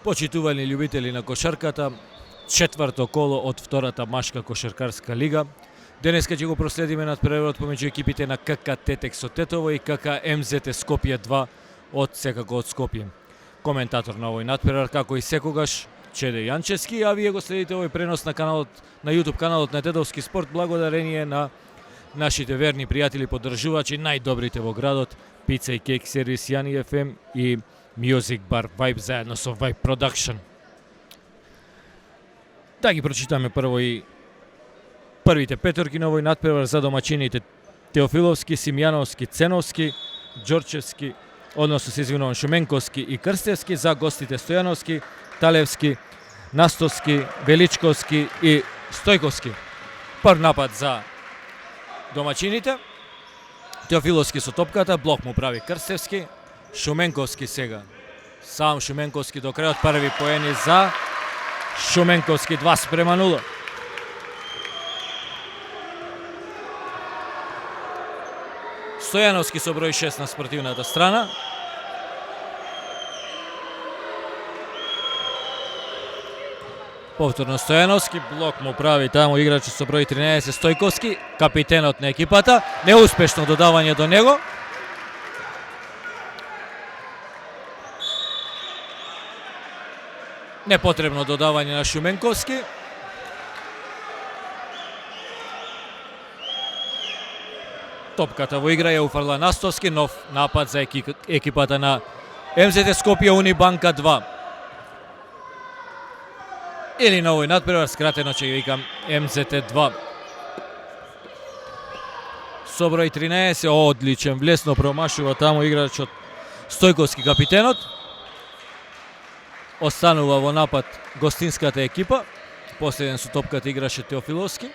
Почитувани љубители на кошарката, четврто коло од втората машка кошаркарска лига. Денеска ќе го проследиме надпреварот помеѓу екипите на КК Тетекс од Тетово и КК МЗТ Скопје 2 од секако од Скопје. Коментатор на овој надпревар, како и секогаш, Чеде Јанчевски, а вие го следите овој пренос на каналот, на YouTube каналот на Тетовски спорт, благодарение на нашите верни пријатели поддржувачи, најдобрите во градот, Пица и Кейк сервис Јани FM и Music Bar Vibe заедно со Vibe Production. Да ги прочитаме прво и првите петорки на овој надпревар за домачините: Теофиловски, Симјановски, Ценовски, Ѓорчевски, односно се извинувам, Шуменковски и Крстевски, за гостите Стојановски, Талевски, Настоски, Величковски и Стојковски. Прв напад за домачините. Теофиловски со топката, блок му прави Крстевски, Шуменковски сега. Сам Шуменковски до крајот, први поени за Шуменковски, 2:0. Стојановски со број 6 на спортивната страна. Повторно Стојановски, блок му прави таму играчот со број 13 Стојковски, капитенот на екипата. Неуспешно додавање до него. Непотребно додавање на Шуменковски. Топката во игра ја уфрла Настоски, нов напад за екипата на МЗТ Скопје Унибанка 2. Или на овој надпревар, скратено ќе ја викам МЗТ 2. Со број 13, одличен, влесно промашува таму играчот Стојковски, капитенот. Останува во напад гостинската екипа. Последен со топката играше Теофиловски.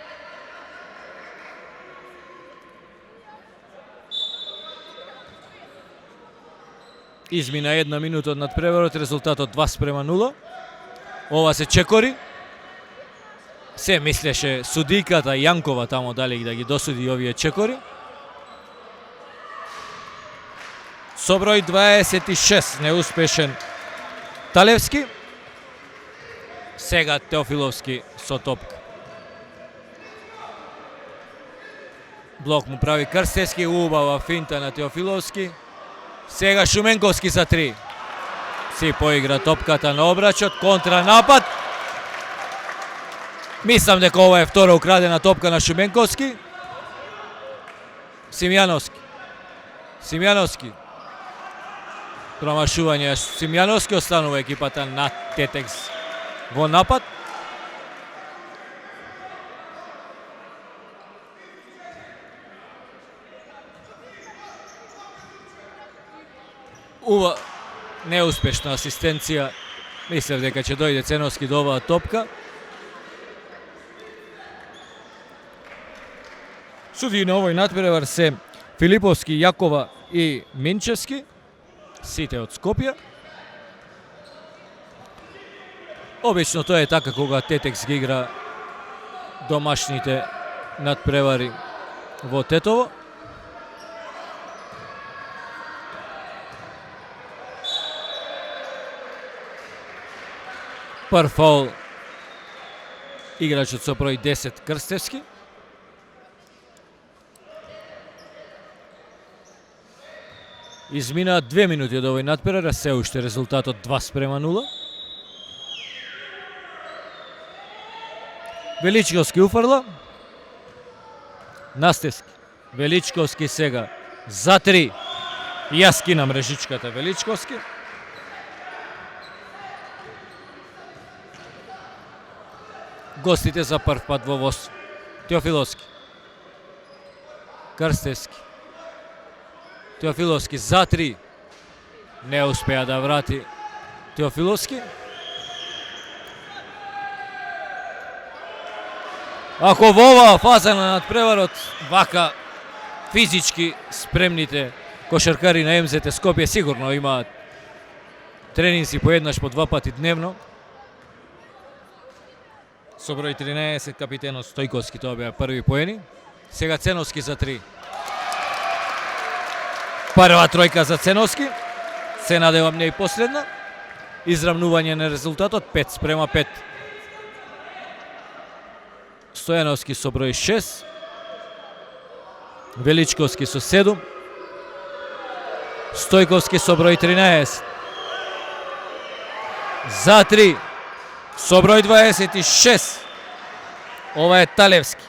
Измина 1 минута од надпреварот, резултатот 2:0. Ова се чекори. Се мислеше судиката Јанкова тамо дали да ги досуди овие чекори. Со број 26 неуспешен Талевски. Сега Теофиловски со топка. Блок му прави Крстевски, убава финта на Теофиловски. Сега Шуменковски за 3. Си поигра топката на обрачот, контранапад. Мислам дека ова е втора украдена топка на Шуменковски. Симјановски. Промашување Симјановски, останува екипата на Тетекс во напад. Неуспешна асистенција. Мислев дека ќе дојде Ценовски до оваа топка. Судии на овој надпревар се Филиповски, Јакова и Минчевски, сите од Скопје. Обично тоа е така кога Тетекс ги игра домашните надпревари во Тетово. Прв фаул играчот со број 10 Крстевски. Измина 2 минути од овој надпревар, се уште резултатот 2:0. Величковски уфрла. Настевски. Величковски сега за 3. Јас кинам мрежичката Величковски. Гостите за прв пат во ВОС. Теофиловски. Крстевски. Теофиловски за 3. Не успеа да врати Теофиловски. Ако во оваа фаза на надпреварот вака физички спремните кошаркари на МЗТ Скопје сигурно имаат тренинзи по еднаш по 2 пати дневно. Со број 13 капитенот Стојковски, тоа беа први поени. Сега Ценовски за 3. Прва тројка за Ценовски. Се надевам не и последна. изравнување на резултатот 5:5. Стојановски со број 6, Величковски со 7, Стојковски со број 13, за 3 со број 26. Ова е Талевски.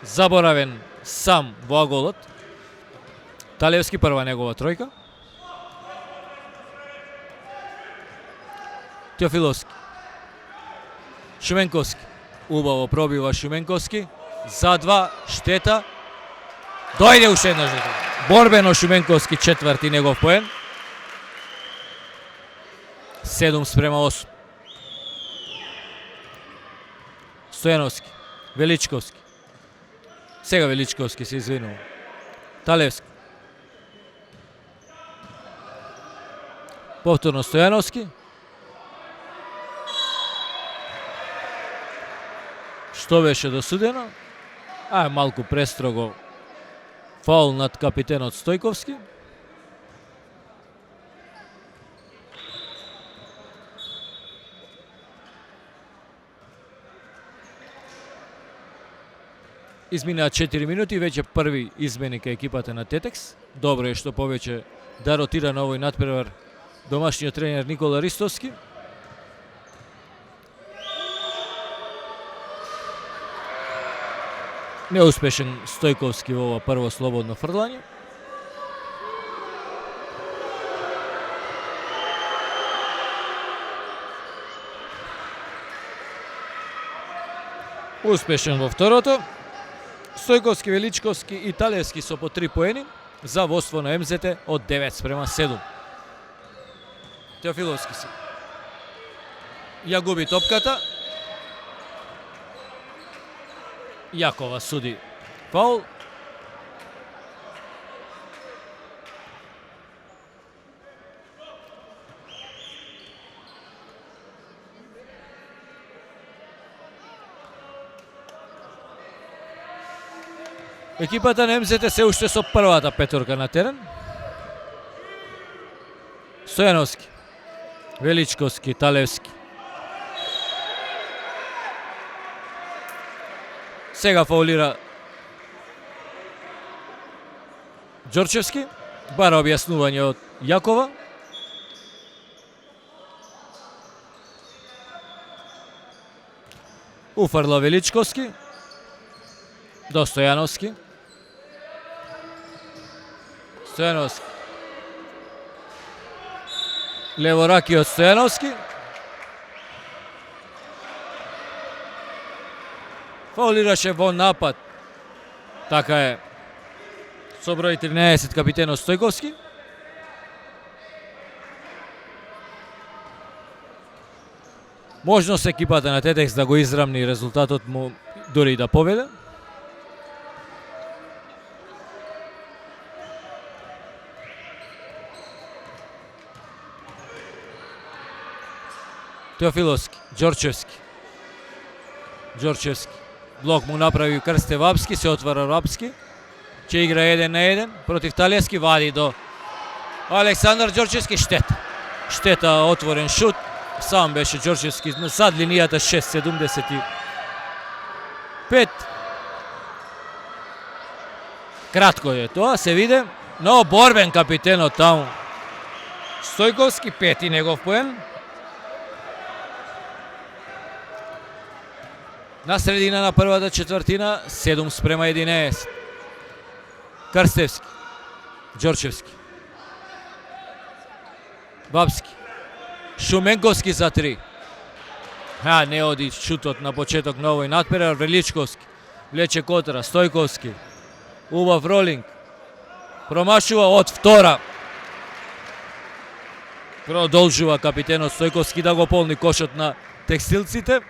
Заборавен сам во голот. Талевски прва негова тројка. Теофиловски. Шуменковски. Убаво пробива Шуменковски. За 2, штета. Дојде уште една жута. Борбено Шуменковски, четврти негов поен. 7:8. Стојановски. Величковски. Сега Величковски се извинува. Талевски. Повторно Стојановски. Што беше досудено? Малку престрого фаул над капитенот Стојковски. Изминаа 4 минути, веќе први измени кај екипата на Тетекс. Добро е што повеќе да ротира на овој натпревар домашниот тренер Никола Ристовски. Неуспешен Стојковски во ова прво слободно фрлање. Успешен во второто. Стојковски, Величковски и Талевски со по 3 поени за водство на МЗТ од 9:7. Теофиловски се ја губи топката. Јакова суди фаул. Екипата на МЗТ се уште со првата петорка на терен. Стојановски, Величковски, Талевски. Сега фаулира Ѓорчевски. Бара објаснување од Јакова. Уфарла Величковски. До Стојановски. Стојановски. Левораки од Стојановски. Фаулираше во напад. Така е. Со број 13 капитенот Стојковски. Можност екипата на Тетекс да го израмни резултатот му, дури и да победе. Теофиловски, Ѓорчевски. Ѓорчевски. Блок му направи Крсте Вапски, се отвара Вапски. Ќе игра 1-1 против Талевски, вади до Александар Ѓорчевски, штета. Штета, отворен шут. Сам беше Ѓорчевски на сад линијата 6:75. Кратко е тоа, се виде, но борбен капитенот таму. Стојковски, пети негов поен. На средина на првата четвртина 7:11. Крстевски, Ѓорчевски, Вапски, Шуменковски за 3. Не оди шутот на почеток на овој натпревар. Величковски влече котара, Стојковски, убав ролинг, промашува од втора. Продолжува капитенот Стојковски да го полни кошот на текстилците.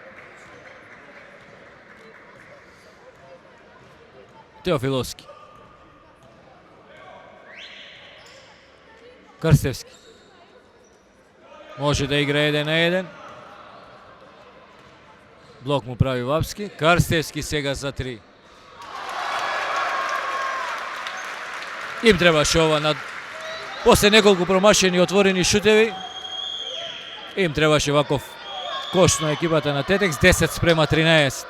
Теофиловски, Крстевски. Може да игра 1-1. Блок му прави Вапски. Крстевски сега за 3. Им требаше ова после неколку промашени отворени шутеви. Им требаше ваков кош на екипата на Тетекс, 10-13.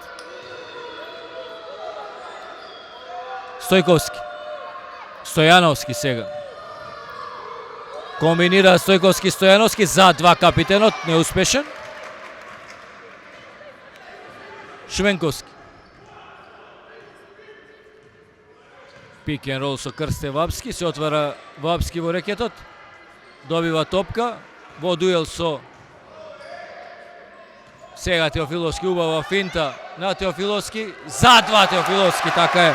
Стојковски. Стојановски сега. Комбинира Стојковски Стојановски за два капитенот, неуспешен. Шуменковски. Пик ен рол со Крсте Вапски, се отвара Вапски во рекетот. Добива топка во дуел со сега Теофиловски, убава финта на Теофиловски, за два Теофиловски, така е.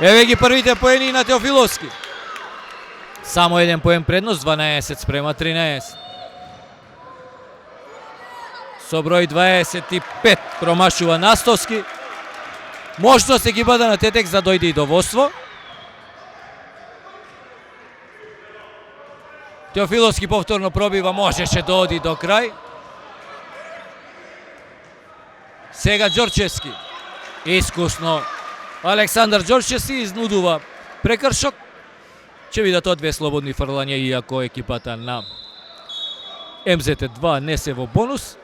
Еве ги првите поени на Теофиловски. Само еден поен предност, 12-13. Со број 25 промашува Настовски. Можност екипата на Тетекс да дојде и до водство. Теофиловски повторно пробива, можеше да оди до крај. Сега Ѓорчевски. Искусно Александар Ѓорчевски изнудува прекршок. Ќе видат од две слободни фрлања, иако екипата на МЗТ-2 не се во бонус.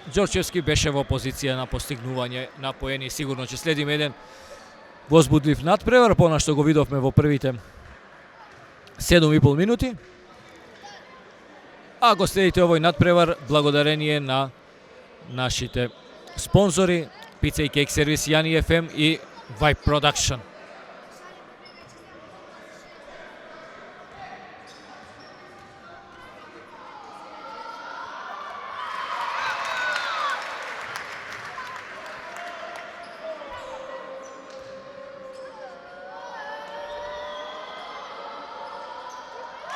Ѓорчевски беше во позиција на постигнување на поени. Сигурно ќе следиме еден возбудлив надпревар, понашто го видовме во првите 7,5 минути. А го следите овој надпревар благодарение на нашите спонзори Pizza и Cake сервис Јани FM и Vibe Production.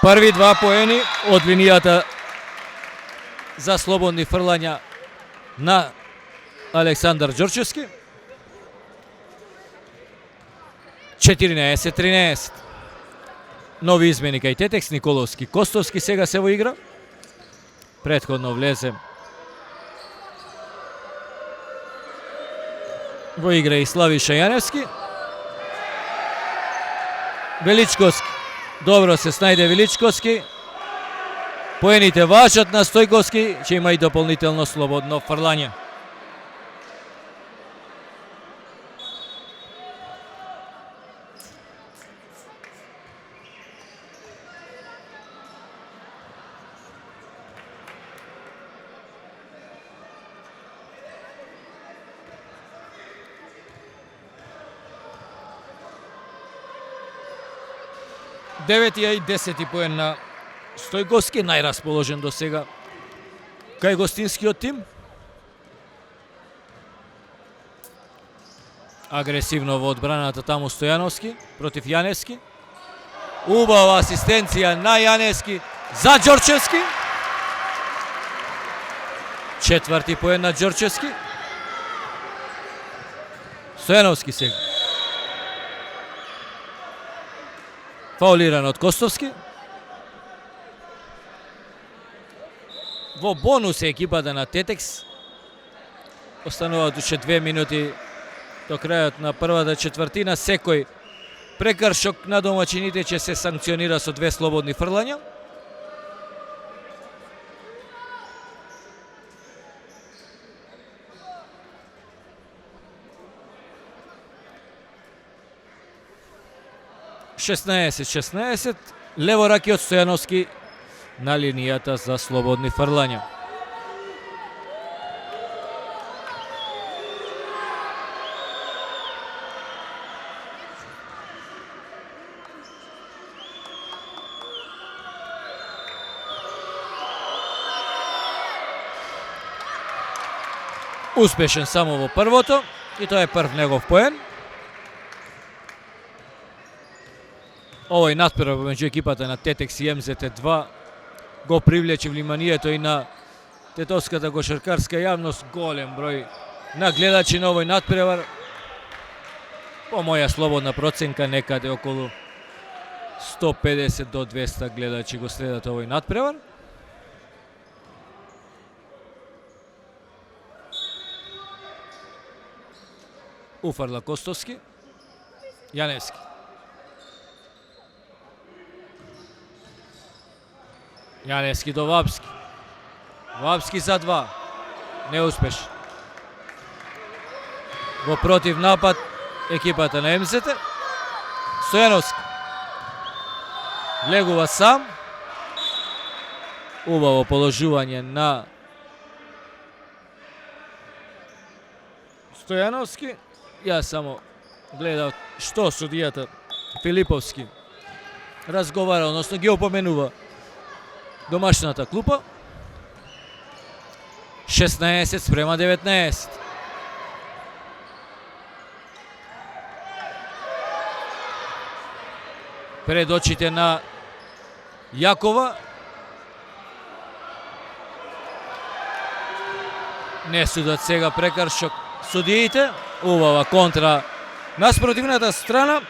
Први два поени од линијата за слободни фрлања на Александар Ѓорчевски. 14-13. Нови измени кај Тетекс, Николовски, Костовски сега се во игра. Претходно влезе во игра и Славиша Јаневски. Величковски. Добро се снајде Величковски. Поените важат на Стојковски, ќе има и дополнително слободно фрлање. Деветија и 10 поен на Стојковски, најрасположен до сега кај гостинскиот тим. Агресивно во одбраната таму Стојановски против Јаневски. Убава асистенција на Јаневски за Ѓорчевски. Четврти поен на Ѓорчевски. Стојановски сега. Фаулиран од Костовски. Во бонус е екипата на Тетекс. Остануваат уште 2 минути до крајот на првата четвртина. Секој прекршок на домаќините ќе се санкционира со 2 слободни фрлања. (16-16), леворакиот Стојановски на линијата за слободни фрлања. Успешен само во првото и тоа е прв негов поен. Овој надпревар меѓу екипата на Тетекс и МЗТ-2 го привлече вниманието и на тетовската кошаркарска јавност. Голем број на гледачи на овој надпревар. По моја слободна проценка некаде околу 150 до 200 гледачи го следат овој надпревар. Уфарла Костовски. Јаневски. Јаневски до Вапски. Вапски за 2. Неуспешно. Во против напад екипата на МЗТ. Стојановски. Влегува сам. Убаво положување на Стојановски. Јас само гледав што судијата Филиповски разговара, односно ги опоменува домашната клупа. 16-19. Пред очите на Јакова. Не судат сега прекршок судиите. Убава контра на спротивната страна.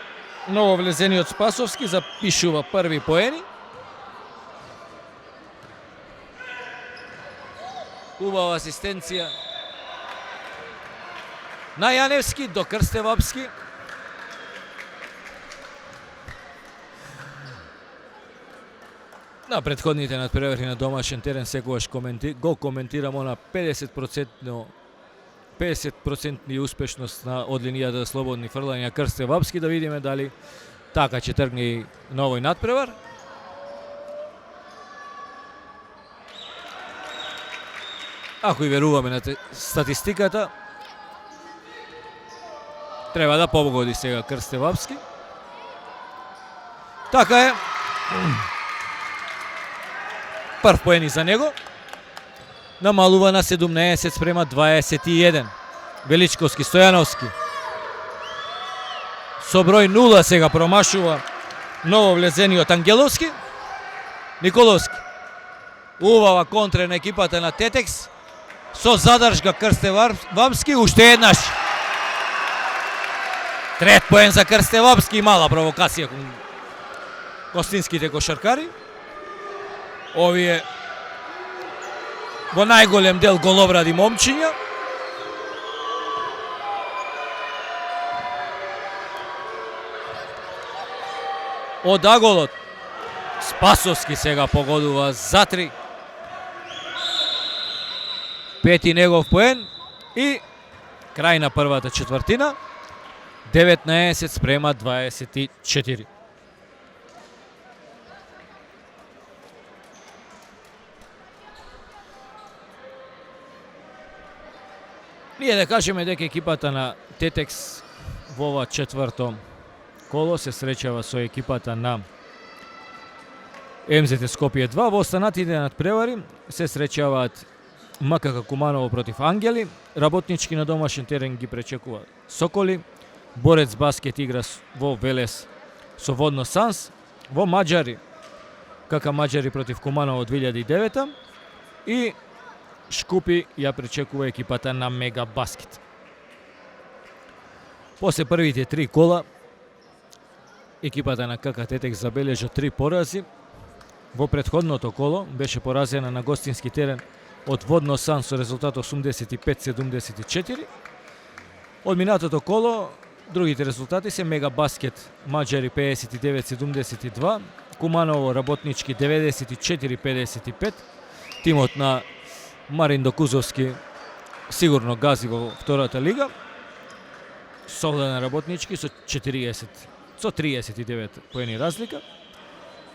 Ново влезениот Спасовски запишува први поени. Убава асистенција на Јаневски до Крсте Вапски. На претходните надпревари на домашен терен секогаш го коментирamo на 50% успешност од линијата за слободни фрлања Крсте Вапски, да видиме дали така ќе тргне и на овој надпревар. Ако и веруваме на статистиката, треба да погоди сега Крсте Вапски. Така е. Прв поени за него. Намалува на 17-21. Величковски, Стојановски. Со број 0 сега промашува ново влезениот Ангеловски. Николовски. Убава контра на екипата на Тетекс. Со задржка Крсте Вапски, уште еднаш. Трет поен за Крсте Вапски и мала провокација кон костинските кошаркари. Овие во најголем дел голобради момчиња. Од аголот Спасовски сега погодува за 3. Пети негов поен и крај на првата четвртина. 19-24. Ние да кажеме дека екипата на Тетекс во ова четврто коло се среќава со екипата на МЗТ Скопје 2. Во останатите надпревари се среќаваат МКК Куманово против Ангели, Работнички на домашен терен ги пречекува Соколи, Борец Баскет игра во Велес со Водно Санс, во Маđари КК Маđари против Куманово 2009 и Шкупи ја пречекува екипата на Мега Баскет. После првите 3 кола екипата на КК Тетекс забележа 3 порази. Во претходното коло беше поразена на гостински терен од Водно Сан со резултат 85-74. Од минатото коло другите резултати се Мега Баскет Маđари 59-72, Куманово Работнички 94-55. Тимот на Марин Докузовски сигурно гази во втората лига. Солден Работнички со 39 поени разлика.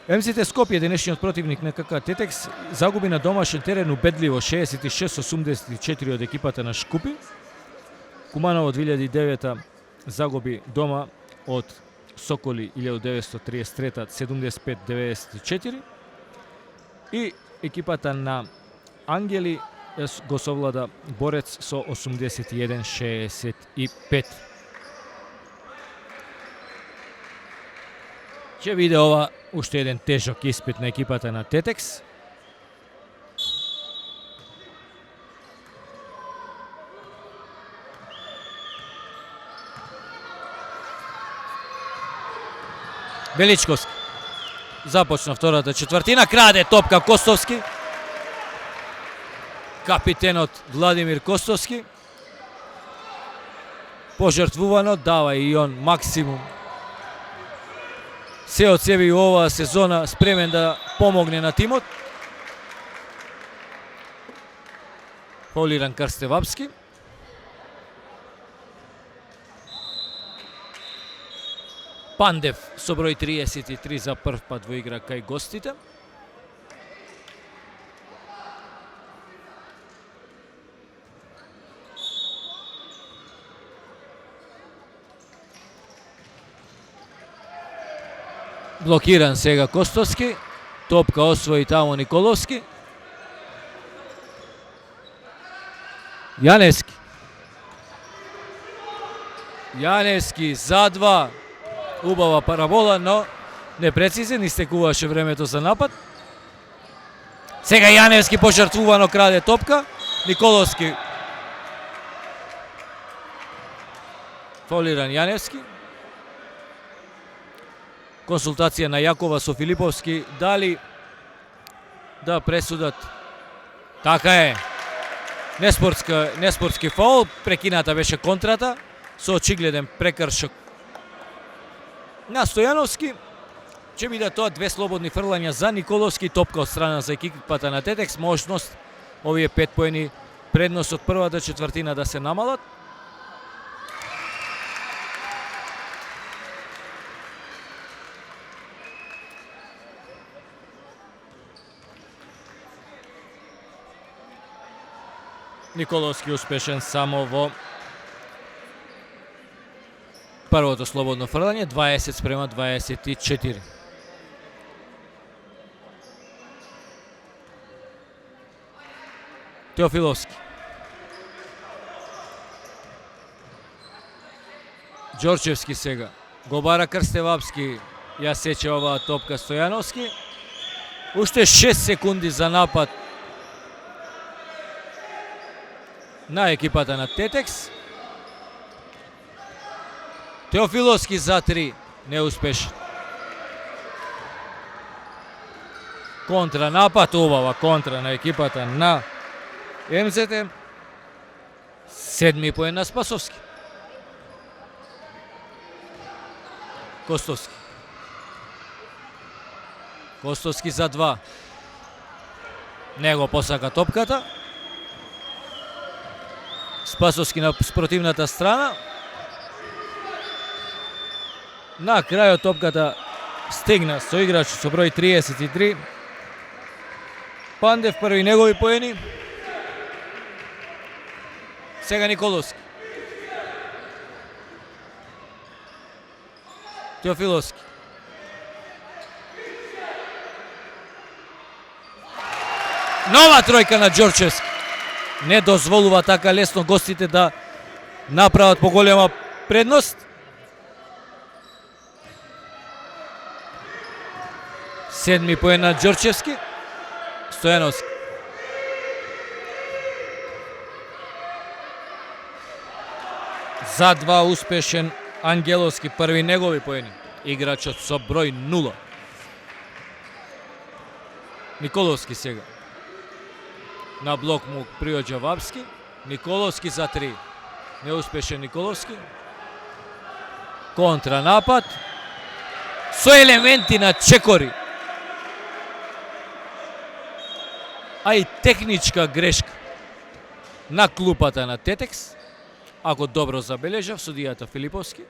МЗТ Скопје, денешниот противник на КК Тетекс, загуби на домашен терен убедливо 66-84 од екипата на Шкупи. Куманово 2009 загуби дома од Соколи 1933 75-94 и екипата на Ангели го совлада Борец со 81-65. Ќе биде ова уште еден тежок испит на екипата на Тетекс. Величковски започна втората четвртина, краде топка Костовски. Капитенот Владимир Костовски пожртвувано дава и он максимум се од себе и оваа сезона, спремен да помогне на тимот. Фаулиран Крстевапски. Пандев со број 33 за прв пат во игра кај гостите. Блокиран сега Костовски. Топка освои таму Николовски. Јаневски. Јаневски за 2. Убава парабола, но непрецизен, истекуваше времето за напад. Сега Јаневски пожртвувано краде топка. Николовски. Фаулиран Јаневски. Консултација на Јакова со Филиповски, дали да пресудат. Така е. Неспортски фаул, прекината беше контрата со очигледен прекршок на Стојановски. Ќе биде тоа 2 слободни фрлања за Николовски, топка од страна за екипата на Тетекс, можност овие 5 поени предност од првата четвртина да се намалат. Николовски успешен само во првото слободно фрлање, 20-24. Теофиловски. Ѓорчевски сега. Го бара Крстевапски, ја сече оваа топка Стојановски. Уште 6 секунди за напад на екипата на Тетекс. Теофиловски за 3, неуспешен. Контра напад, убава контра на екипата на МЗТ. 7 поен на Спасовски. Костовски. Костовски за 2. Него посака топката. Спасовски на спротивната страна. На крајот топката стигна со играч со број 33. Пандев први негови поени. Сега Николовски. Теофиловски. Нова тројка на Ѓорчевски. Не дозволува така лесно гостите да направат поголема предност. Седми поен на Ѓорчевски. Стојановски. За 2 успешен Ангеловски, први негови поени. Играчот со број 0. Николовски сега. На блок му приоѓа Вапски. Николовски за 3. Неуспешен Николовски. Контранапад. Со елементи на чекори. А и техничка грешка на клупата на Тетекс. Ако добро забележав, судијата Филиповски.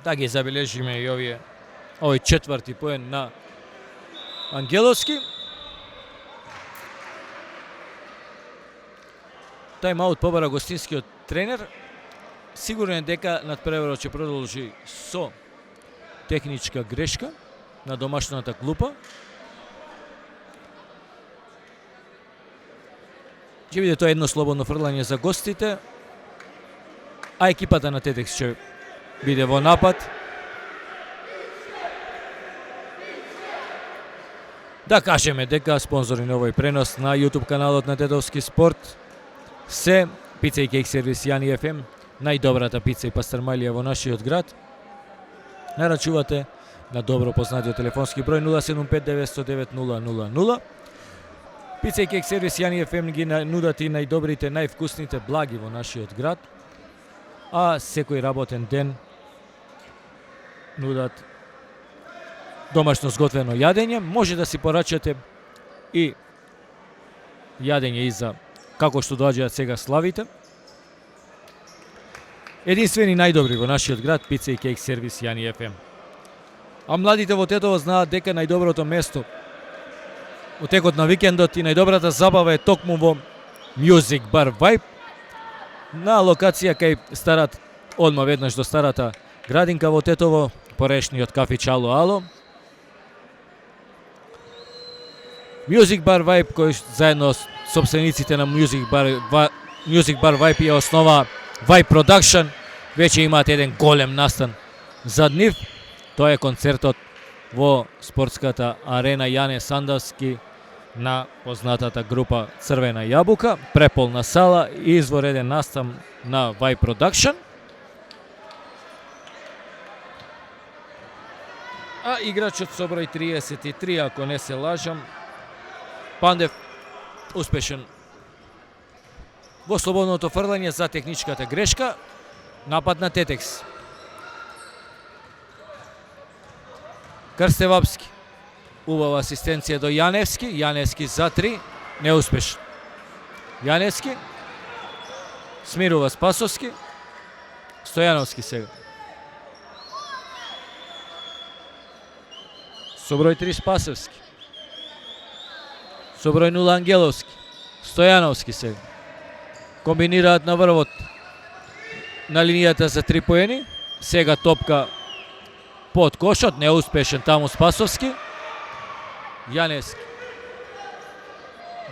Да ги забележиме и овој четврти поен на Ангеловски. Тајм-аут побара гостинскиот тренер. Сигурен дека надпреварот ќе продолжи со техничка грешка на домашната клупа. Ќе биде тоа едно слободно фрлање за гостите, а екипата на Тетекс ќе биде во напад. Да кажеме дека спонзори на овој пренос на YouTube каналот на Тетовски спорт се Пица и кейк сервис Јани FM, најдобрата пица и пастрмалија во нашиот град. Нарачувате на добро познатиот телефонски број 075-909-000. Пица и кейк сервис Јани FM ги нудат и најдобрите, највкусните благи во нашиот град, а секој работен ден нудат домашно сготвено јадење. Може да си порачате и јадење и за како што доаѓаат сега славите. Единствени најдобри во нашиот град, пица и кейк сервис Јани ФМ. А младите во Тетово знаат дека најдоброто место во текот на викендот и најдобрата забава е токму во Music Bar Vibe на локација кај одма веднаш до старата градинка во Тетово, порешниот кафич Ало Ало. Music Bar Vibe кој заедно с собствениците на Music Bar Vibe ја основа Vibe Production, веќе имаат еден голем настан зад нив. Тоа е концертот во спортската арена Јане Сандовски на познатата група Црвена јабука, преполна сала и извореден настан на Vibe Production. А играчот со број 33, ако не се лажам, Пандев, успешен во слободното фрлање за техничката грешка, напад на Тетекс. Крстевапски, убава асистенција до Јаневски, Јаневски за 3, неуспешен. Јаневски, смирува Спасовски, Стојановски сега. Со број 3 Спасовски. Со број 0 Ангеловски. Стојановски сега. Комбинираат на врвот на линијата за 3 поени. Сега топка под кошот, неуспешен таму Спасовски. Јаневски.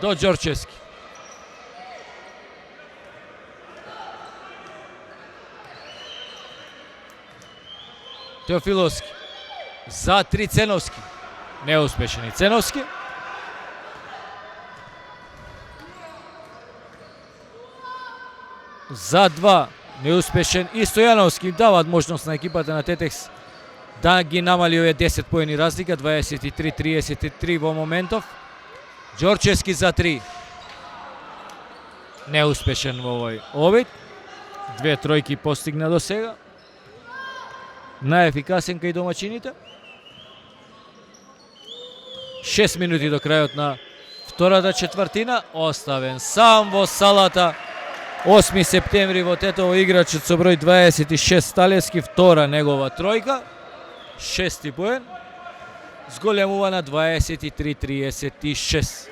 До Ѓорчевски. Теофиловски. За 3 Ценовски. Неуспешен и Ценовски. За 2 неуспешен и Стојановски. Даваат можност на екипата на Тетекс да ги намали овие 10 поени разлика, 23-33 во моментов. Ѓорчевски за 3. Неуспешен во овој обид. 2 тројки постигна до сега. Најефикасен кај домачините. 6 минути до крајот на втората четвртина. Оставен сам во салата. 8 септември во Тетово играчот со број 26 Сталевски, втора негова тројка. 6 поен. Зголемува на 23-36.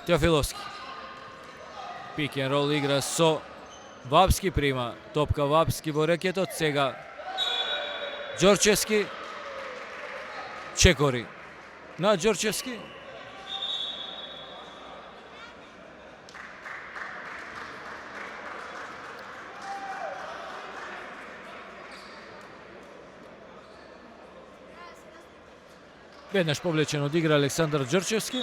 Теофиловски. Пик н рол игра со Вапски, прима топка Вапски во рекетот. Сега Ѓорчевски. Чекори на Ѓорчевски. Веднаш повлечен од игра Александар Ѓорчевски.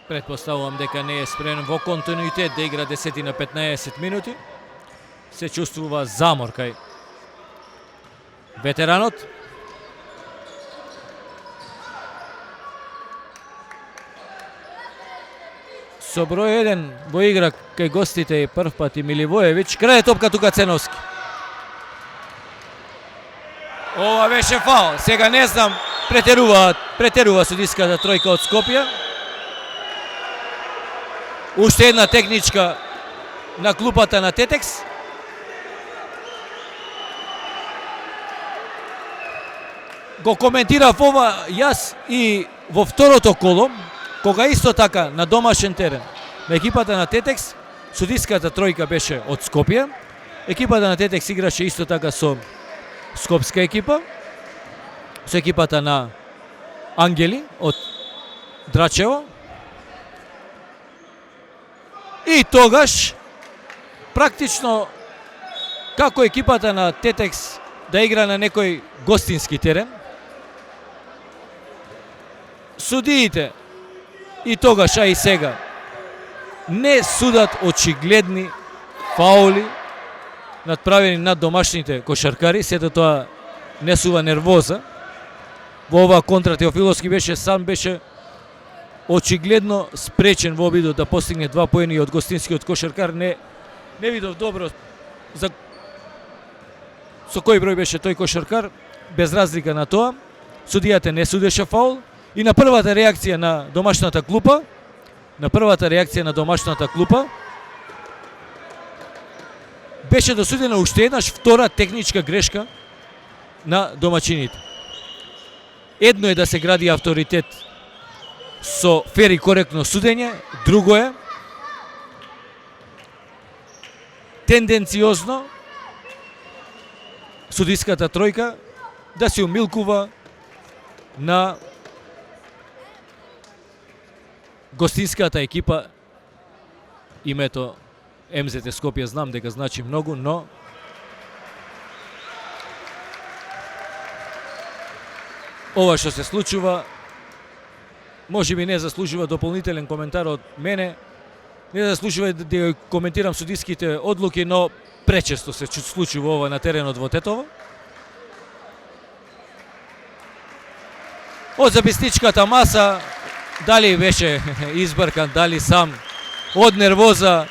Предпоставувам дека не е спремен во континуитет да игра 10 на 15 минути. Се чувствува замор кај ветеранот. Со број 1 во игра кај гостите и прв пат и Миливоевиќ. Крај топка тука Ценовски. Ова беше фаул. Сега не знам, претерува судиската тројка од Скопје. Уште една техничка на клупата на Тетекс. Го коментирав ова јас и во второто коло, кога исто така на домашен терен на екипата на Тетекс, судиската тројка беше од Скопје. Екипата на Тетекс играше исто така со скопска екипа, со екипата на Ангели од Драчево. И тогаш, практично, како екипата на Тетекс да игра на некој гостински терен, судиите и тогаш, а и сега, не судат очигледни фаули надправени над домашните кошаркари, сето тоа не сува нервоза. Во оваа контра Теофиловски беше очигледно спречен во обидот да постигне 2 поени од гостинскиот кошаркар. Не видов добро со кој број беше тој кошаркар, без разлика на тоа. судијата не судеше фаул и на првата реакција на домашната клупа, беше досудена уште еднаш втора техничка грешка на домачините. Едно е да се гради авторитет со фер и коректно судење, друго е тенденциозно судиската тројка да се умилкува на гостинската екипа. Името МЗТ Скопје знам дека значи многу, но ова што се случува можеби не заслужува дополнителен коментар од мене. Не заслужува да коментирам судиските одлуки, но пречесто се случува ова на теренот во Тетово. Од записничката маса, дали беше избркан, дали сам од нервоза,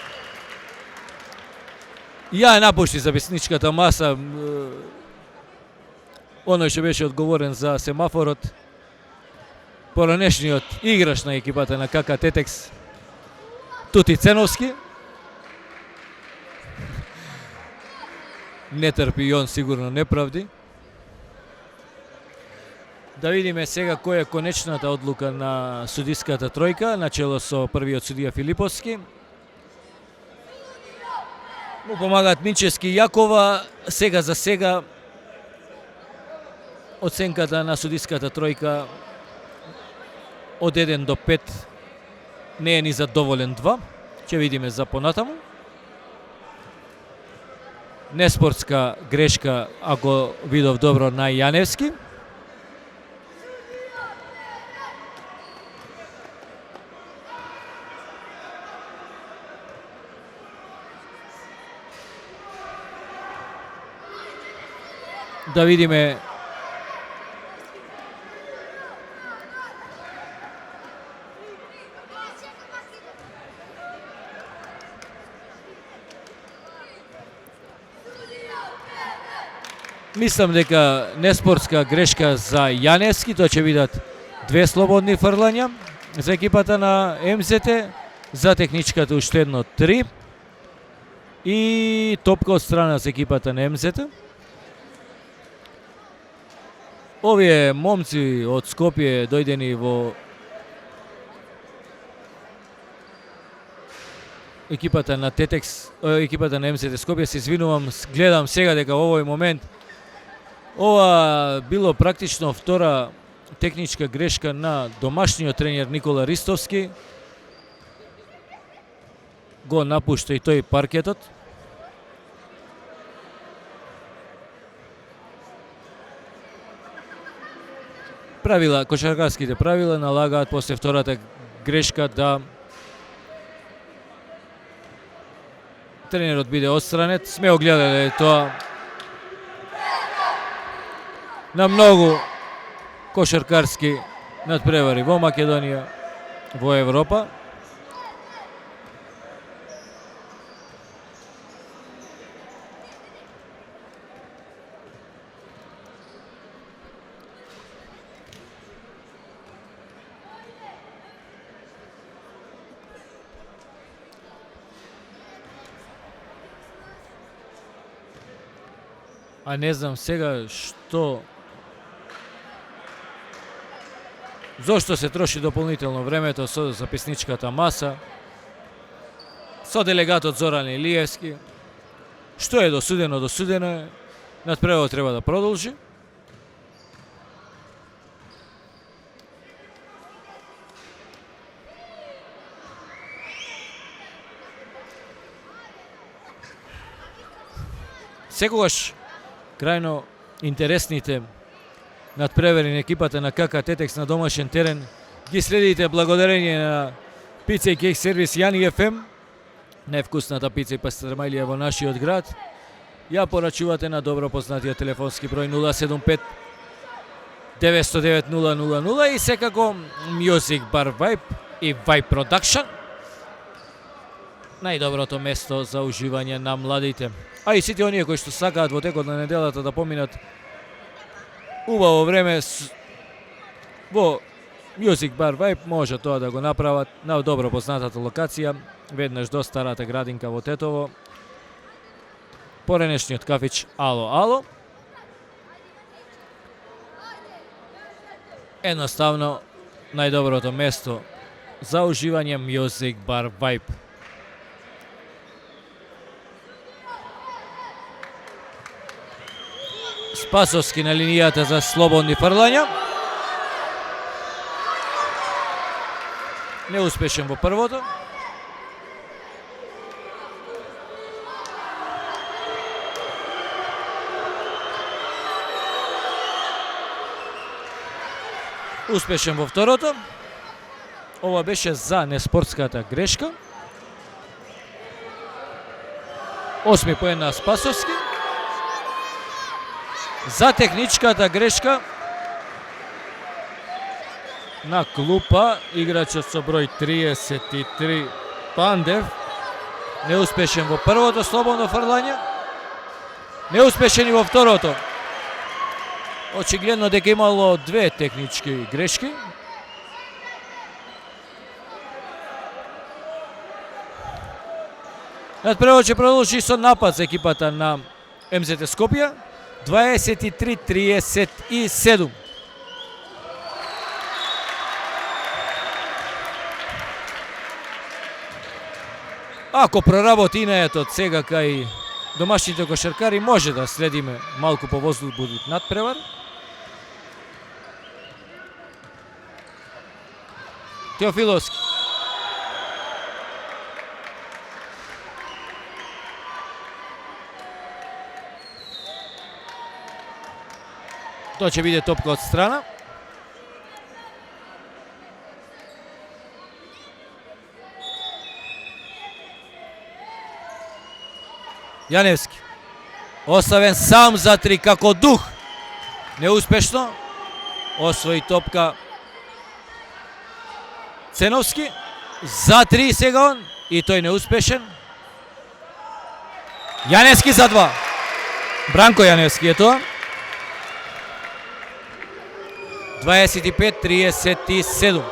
ја напушти записничката маса, оној што беше одговорен за семафорот, поранешниот играч на екипата на КК Тетекс, Тути Ценовски. Не трпи и он сигурно неправди. Да видиме сега која е конечната одлука на судиската тројка, начело со првиот судија Филиповски. Му помагаат Минчевски и Јакова. Сега за сега оценката на судиската тројка од 1 до 5 не е ни задоволен 2. Ќе видиме за понатаму. Неспортска грешка, ако видов добро, на Јаневски. Да видиме мислам дека неспортска грешка за Јаневски, тоа ќе видат 2 слободни фрлања за екипата на МЗТ, за техничката уште едно 3 и топка од страна за екипата на МЗТ. Овие момци од Скопје дојдени во екипата на Тетекс, екипата на МЗТ Скопје, се извинувам, гледам сега дека во овој момент ова било практично втора техничка грешка на домашниот тренер Никола Ристовски. Го напушта и тој паркетот. Правила, кошаркарските правила налагаат после втората грешка да тренерот биде отстранет. Сме огледале тоа на многу кошаркарски надпревари во Македонија, во Европа. А не знам сега зошто се троши дополнително времето со записничката маса, со делегатот Зоран Илиевски. Што е досудено, досудено е. Надпреварот треба да продолжи. Секогаш крајно интересните надпревари на екипата на КК Тетекс на домашен терен ги следите благодарение на Пица и кейк сервис Јани ФМ, највкусната пица и пастрмајлија во нашиот град. Ја порачувате на добро познатиот телефонски број 075 909 000 и секако Music Bar Vibe и Vibe Production, најдоброто место за уживање на младите. А и сите оние кои што сакаат во текот на неделата да поминат убаво време Во Music Bar Vibe може тоа да го направат на добро познатата локација, веднаш до старата градинка во Тетово, поренешниот кафич Ало Ало. Едноставно најдоброто место за уживање Music Bar Vibe. Спасовски на линијата за слободни фрлања. Неуспешен во првото. Успешен во второто. Ова беше за неспортската грешка. 8 поен на Спасовски. За техничката грешка на клупа играчот со број 33 Пандев. Неуспешен во првото слободно фрлање. Неуспешен и во второто. Очигледно дека имало две технички грешки. Надпреварот ќе продолжи со напад за екипата на МЗТ Скопје. 23-37. Ако проработи Инајатот сега кај домашните кошаркари, може да следиме малку повозбудит надпревар. Теофиловски. Тоа ќе биде топка од страна. Јаневски. Оставен сам за три како дух. Неуспешно. Освои топка Ценовски. За три сега он. И тој неуспешен. Јаневски за два. Бранко Јаневски е тоа. 25-37.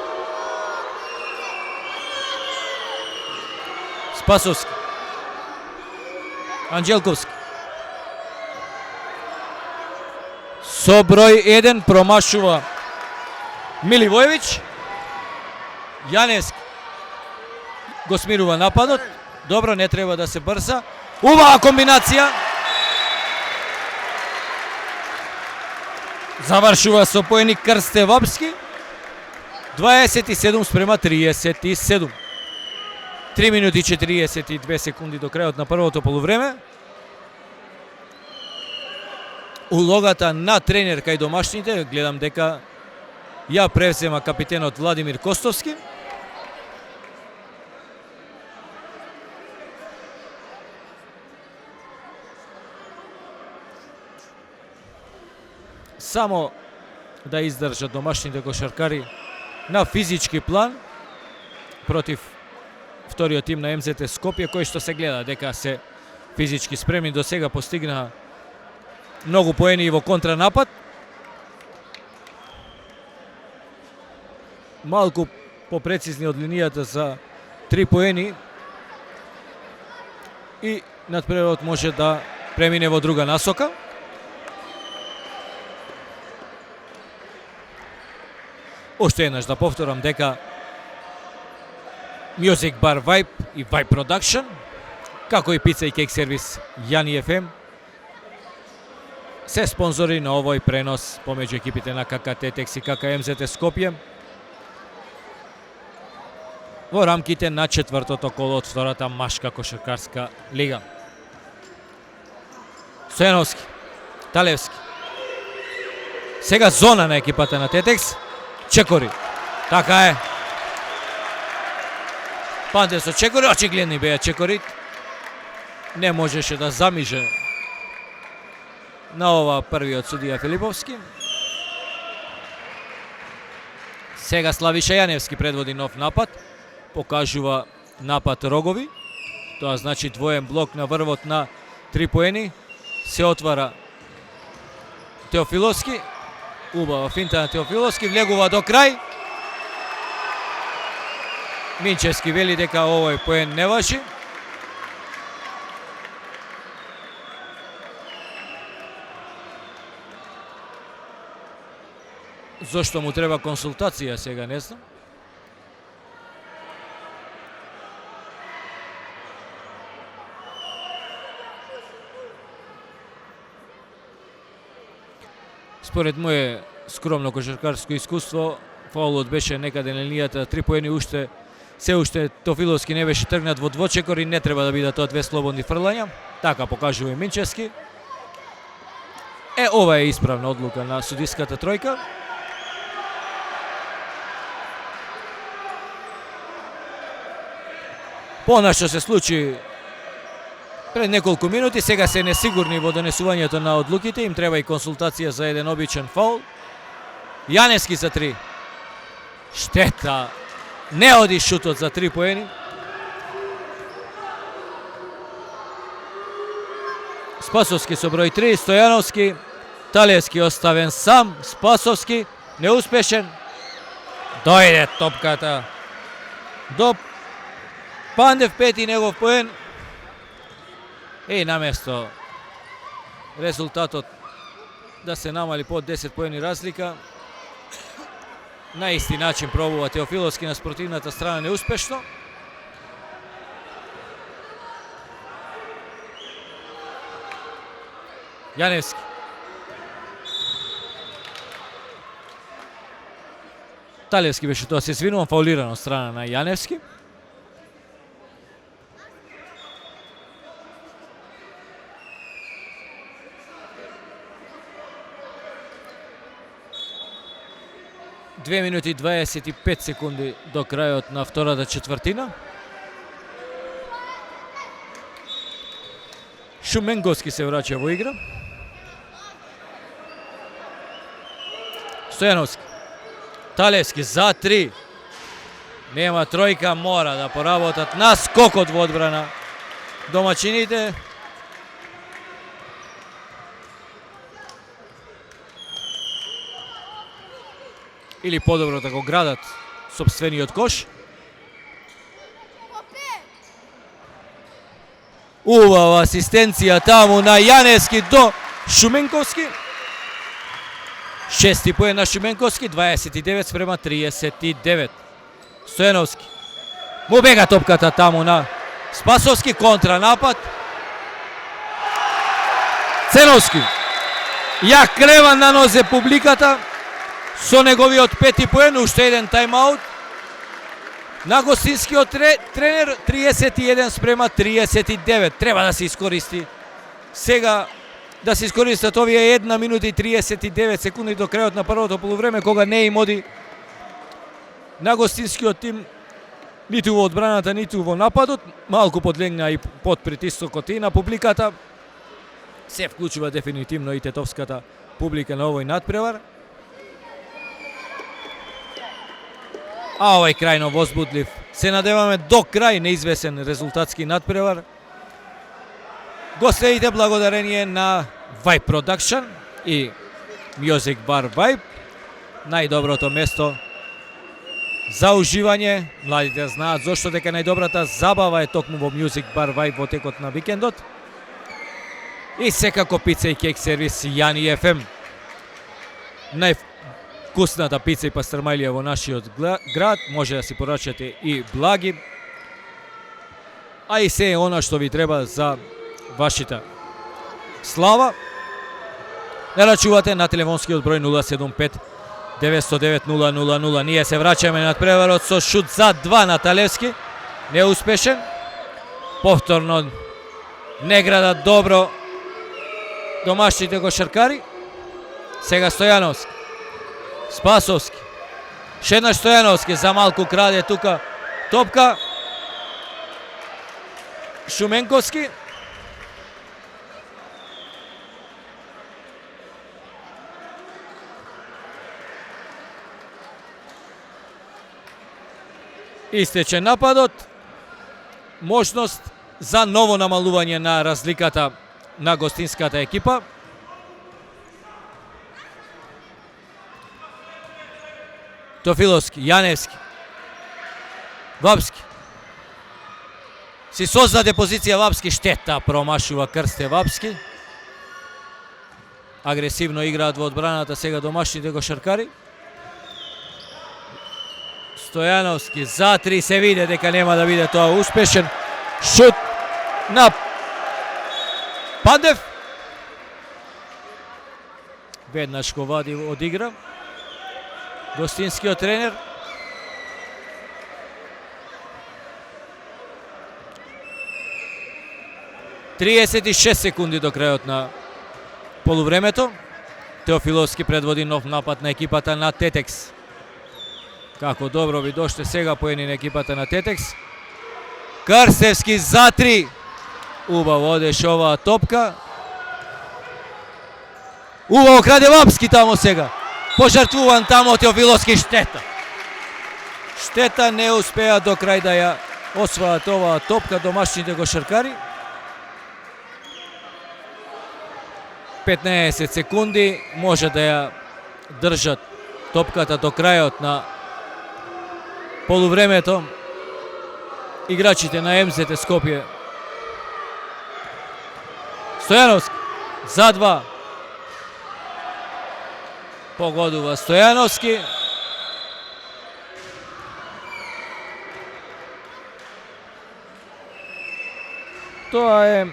Спасовски. Анđелковски. Со број 1 промашува Миливојевиќ. Јаневски го смирува нападот. Добро, не треба да се брза. Убава комбинација. Завршува со поени Крстевапски. 27-37. 3 минути 42 секунди до крајот на првото полувреме. Улогата на тренер кај домашните, гледам дека ја превзема капитенот Владимир Костовски. Само да издржат домашните кошаркари на физички план против вториот тим на МЗТ Скопје, кој што се гледа дека се физички спремни, до сега постигна многу поени и во контранапад. Малку попрецизни од линијата за 3 поени и надпреварот може да премине во друга насока. Оште еднаш да повторам дека Music Bar Vibe и Vibe Production, како и пица и кек сервис Јани FM, се спонзори на овој пренос помеѓу екипите на КК Тетекс и КК МЗТ Скопје во рамките на четвртото коло од втората машка кошаркарска лига. Стојановски, Талевски. Сега зона на екипата на Тетекс. Чекори. Така е. Пандев со Чекори, очигледни беа Чекори. Не можеше да замиже на ова првиот судија Филиповски. Сега Славиша Јаневски предводи нов напад. Покажува напад Рогови. Тоа значи двоен блок на врвот на 3 поени. Се отвара Теофиловски. Убава финта на Теофиловски, влегува до крај. Минчевски вели дека овој поен не важи. Зошто му треба консултација сега, не знам. Според мое скромно кошаркарско искуство, фаулот беше некаде на линијата 3 поени, се уште Теофиловски не беше тргнат во двочекор и не треба да бидат тоа две слободни фрлања. Така покажува и Минчевски. Ова е исправна одлука на судиската тројка. Она што се случи пред неколку минути, сега се несигурни во донесувањето на одлуките, им треба и консултација за еден обичен фаул. Јаневски за 3. Штета. Не оди шутот за 3 поени. Спасовски со број 3, Стојановски, Талевски оставен сам, Спасовски неуспешен. Дојде топката до Пандев, пети негов поен. Наместо резултатот да се намали под 10 поени разлика, на исти начин пробува Теофиловски на спротивната страна неуспешно. Јаневски. Талевски беше тоа, се извинувам, фаулиран од страна на Јаневски. Две минути и 25 секунди до крајот на втората четвртина. Шуменковски се враќа во игра. Стојановски. Талевски за 3. Нема тројка, мора да поработат на скокот во одбрана домачините. Или подобро да го градат сопствениот кош. Убава асистенција таму на Јаневски до Шуменковски. Шести поен на Шуменковски, 29 спрема 39. Стојановски. Му бега топката таму на Спасовски, контранапад. Ценовски. Ја крева на нозе публиката со неговиот пети поен, уште еден тајмаут на гостинскиот тренер, 31 спрема 39. Треба да се искористи сега, да се искористат овие 1 минута и 39 секунди до крајот на првото полувреме, кога не им оди на гостинскиот тим ниту во одбраната, ниту во нападот. Малку подлегна и под притисокот и на публиката. Се вклучува дефинитивно и тетовската публика на овој надпревар. А овој крајно возбудлив, се надеваме до крај неизвесен резултатски надпревар. Го следите благодарение на Vibe Production и Music Bar Vibe. Најдоброто место за уживање. Младите знаат зошто дека најдобрата забава е токму во Music Bar Vibe во текот на викендот. И секако пица и кек сервис Јани FM. Највкусната пица и пастрмајлија во нашиот град. Може да си порачате и благи. А и се она што ви треба за вашата слава. Нарачувате на телефонскиот број 075 909 000. Ние се враќаме на преварот со шут за 2 на Талевски. Неуспешен. Повторно не градат добро домашните кошаркари. Сега Стојановски. Спасовски. Шеднаш Стојановски, за малку краде тука топка. Шуменковски. Истече нападот. Можност за ново намалување на разликата на гостинската екипа. Теофиловски, Јаневски, Вапски. Си создаде позиција Вапски, штета, промашува Крсте Вапски. Агресивно играат во одбраната сега домашните кошаркари. Стојановски за 3, се виде дека нема да биде тоа успешен. Шут на Пандев. Веднаш го вади од игра гостинскиот тренер. Триесет и 6 секунди до крајот на полувремето. Теофиловски предводи нов напад на екипата на Тетекс. Како добро би дошле сега поени на екипата на Тетекс. Крстевски за 3. Убаво одеше оваа топка. Убаво краде Вапски тамо сега. Пожртвуван тамо Теофиловски, штета. Штета, не успеа до крај да ја освојат оваа топка домашните кошаркари. 15 секунди може да ја држат топката до крајот на полувремето играчите на МЗТ Скопје. Стојановски за 2. Погодува Стојановски. Тоа е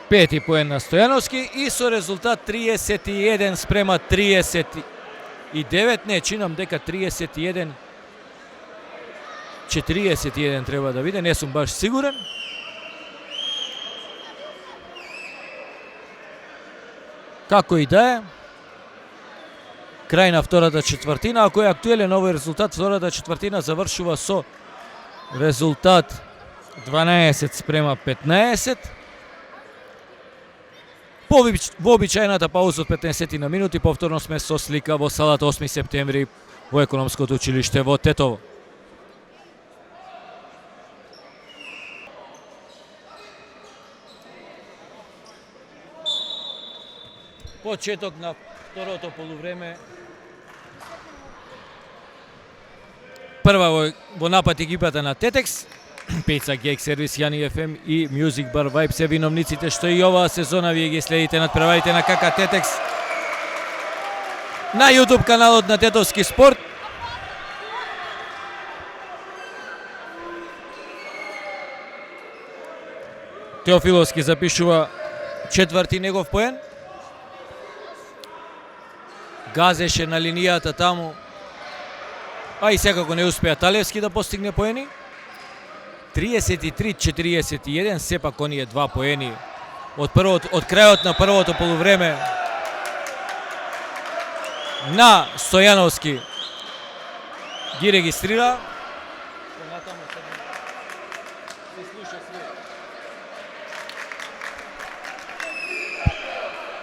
пети поен на Стојановски и со резултат 31 спрема 39, не, чинам дека 31, 41 треба да биде, не сум баш сигурен. Како и да е, крај на втората четвртина, ако е актуелен овој резултат, втората четвртина завршува со резултат 12 спрема 15. Во обичајната пауза од 15 на минути, повторно сме со слика во салата 8 септември во Економското училиште во Тетово. Почеток на второто полувреме. Прва во напад екипата на Тетекс. Пеца Гейк сервис, Јани ФМ и Music Bar Vibe се виновниците што и оваа сезона вие ги следите надпреварите на КК Тетекс на YouTube каналот на Тетовски спорт. Теофиловски запишува четврти негов поен. Газеше на линијата таму, а и секако не успеа Талевски да постигне поени. 33-41, сепак оние два поени од крајот на првото полувреме на Стојановски ги регистрира.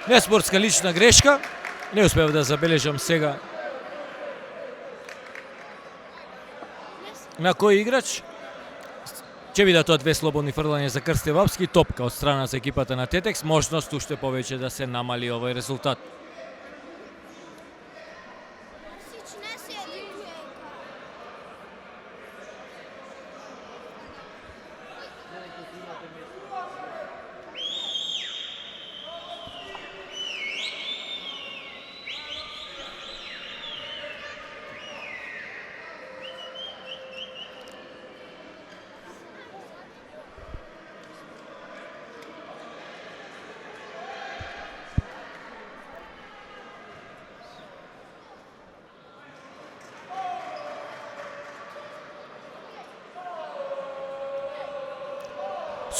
Неспортска лична грешка, не успев да забележам сега на кој играч. Ќе бидат тоа две слободни фрлања за Крсте Вапски, топка од страна за екипата на Тетекс, можност уште повеќе да се намали овој резултат.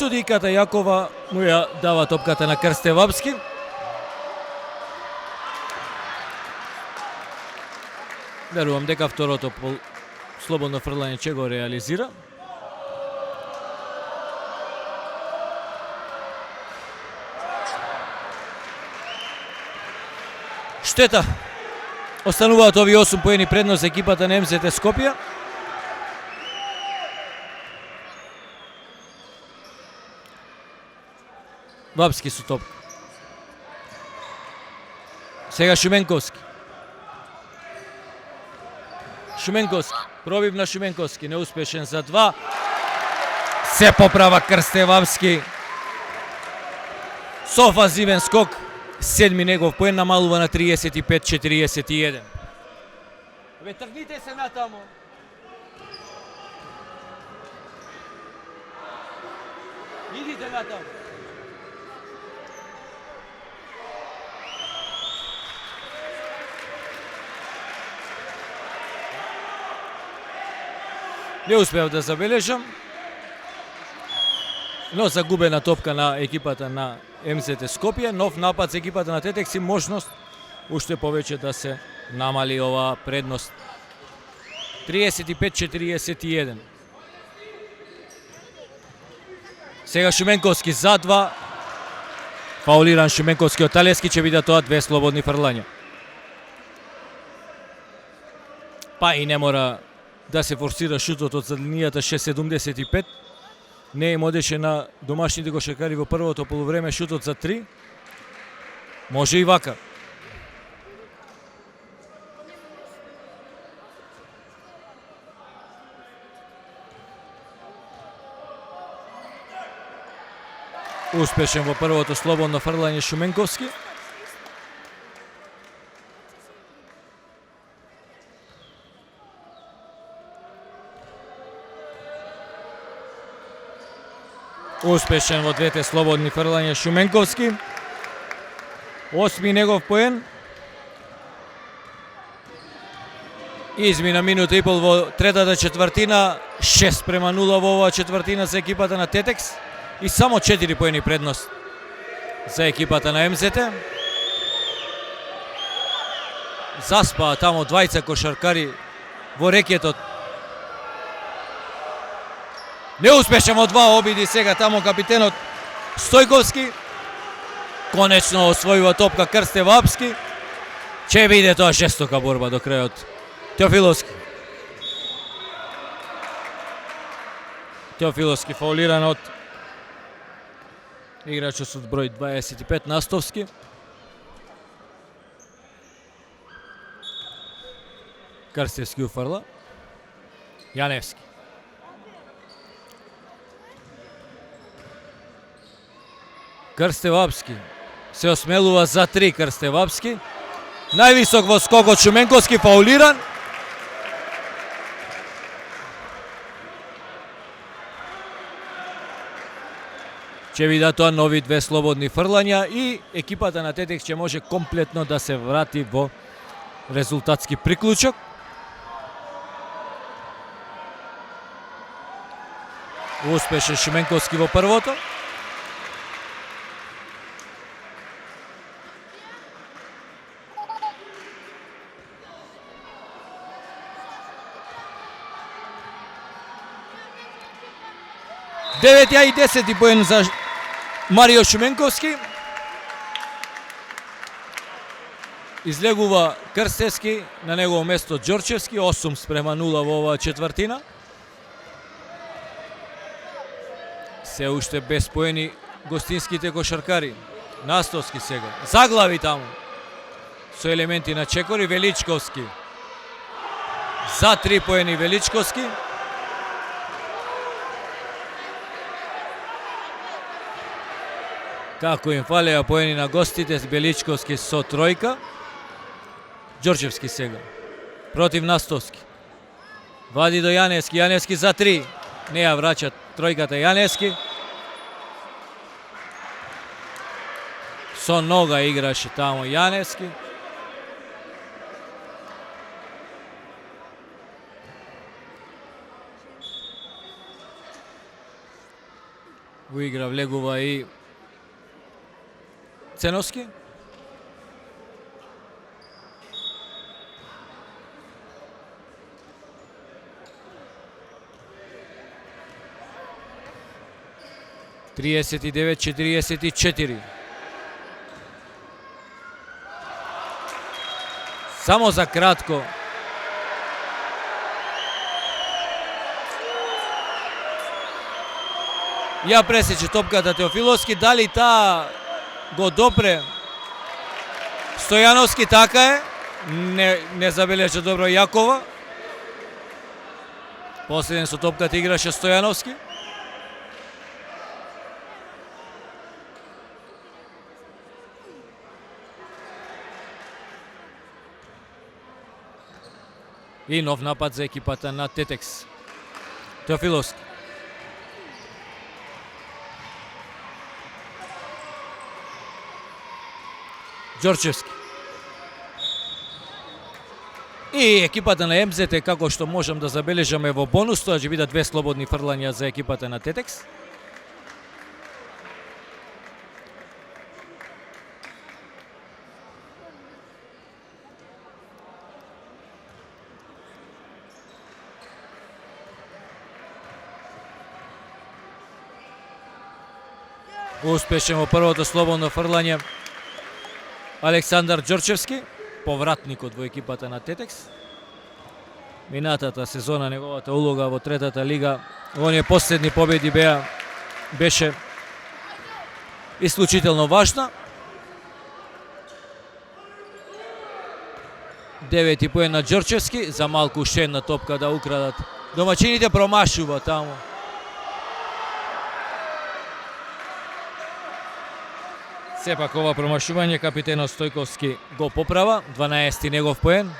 Судиката Јакова му ја дава топката на Крсте Вапски. Верувам дека второто слободно фрлање ќе го реализира. Штета. Остануваат овие 8 поени предност за екипата на МЗТ Скопје. Вапски со топка. Сега Шуменковски. Шуменковски. Пробив на Шуменковски. Неуспешен за 2. Се поправа Крстевапски. Со офанзивен скок. 7 негов поен намалува на 35-41. Бе, тргните се натамо. Идите натамо. Не успеав да забележам, но загубена топка на екипата на МЗТ Скопје. Нов напад за екипата на Тетекс и можност уште повеќе да се намали оваа предност. 35-41. Сега Шуменковски за 2. Фаулиран Шуменковски од Талески, ќе биде тоа 2 слободни фрлања. Па и не мора да се форсира шутот од линијата 6.75. Не им одеше на домашните кошаркари во првото полувреме шутот за 3. Може и вака. Успешен во првото слободно фрлање Шуменковски. Успешен во двете слободни фрлања Шуменковски. 8 негов поен. Измина минута и пол во третата четвртина. 6-0 во оваа четвртина за екипата на Тетекс. И само 4 поени предност за екипата на МЗТ. Заспаа тамо двајца кошаркари во рекетот. Неуспешен во 2 обиди сега тамо капитенот Стојковски. Конечно освојува топка Крстевапски. Ќе биде тоа жестока борба до крајот. Теофиловски. Теофиловски фаулиран од играчот со број 25 Настовски. Крстевски уфрла. Јаневски. Крстевапски се осмелува за 3. Крстевапски. Највисок во скокот Шуменковски, фаулиран. Ќе видат тоа нови 2 слободни фрлања и екипата на Тетекс ќе може комплетно да се врати во резултатски приклучок. Успешен Шуменковски во првото. Деветја и 10 поен за Марио Шуменковски. Излегува Крстевски, на негово место Ѓорчевски. 8-0 во оваа четвртина. Се уште без поени гостинските кошаркари. Настовски сега. Заглави таму. Со елементи на чекори. Величковски. За 3 поени Величковски. Како им фалеа поени на гостите, Величковски со тројка. Ѓорчевски сега. Против Настовски. Вади до Јаневски. Јаневски за 3. Не ја враќа тројката Јаневски. Со нога играше тамо Јаневски. Во игра влегува и Ценовски. Триесет и 9-44. Само за кратко. Ја пресече топката Теофиловски, дали таа го допре Стојановски, така е, не забележа добро Јакова. Последен со топката играше Стојановски. И нов напад за екипата на Тетекс. Теофиловски. Ѓорчевски. И екипата на МЗТ, како што можем да забележаме во бонус, тоа ќе бидат 2 слободни фрлања за екипата на Тетекс. Успешен во првото слободно фрлање Александар Ѓорчевски, повратникот во екипата на Тетекс. Минатата сезона неговата улога во третата лига, оние последни победи беше исклучително важна. 9 поен на Ѓорчевски, за малку уште една топка да украдат. Домачините промашува таму. Сепак ова промашување капитенот Стојковски го поправа, 12-ти негов поен,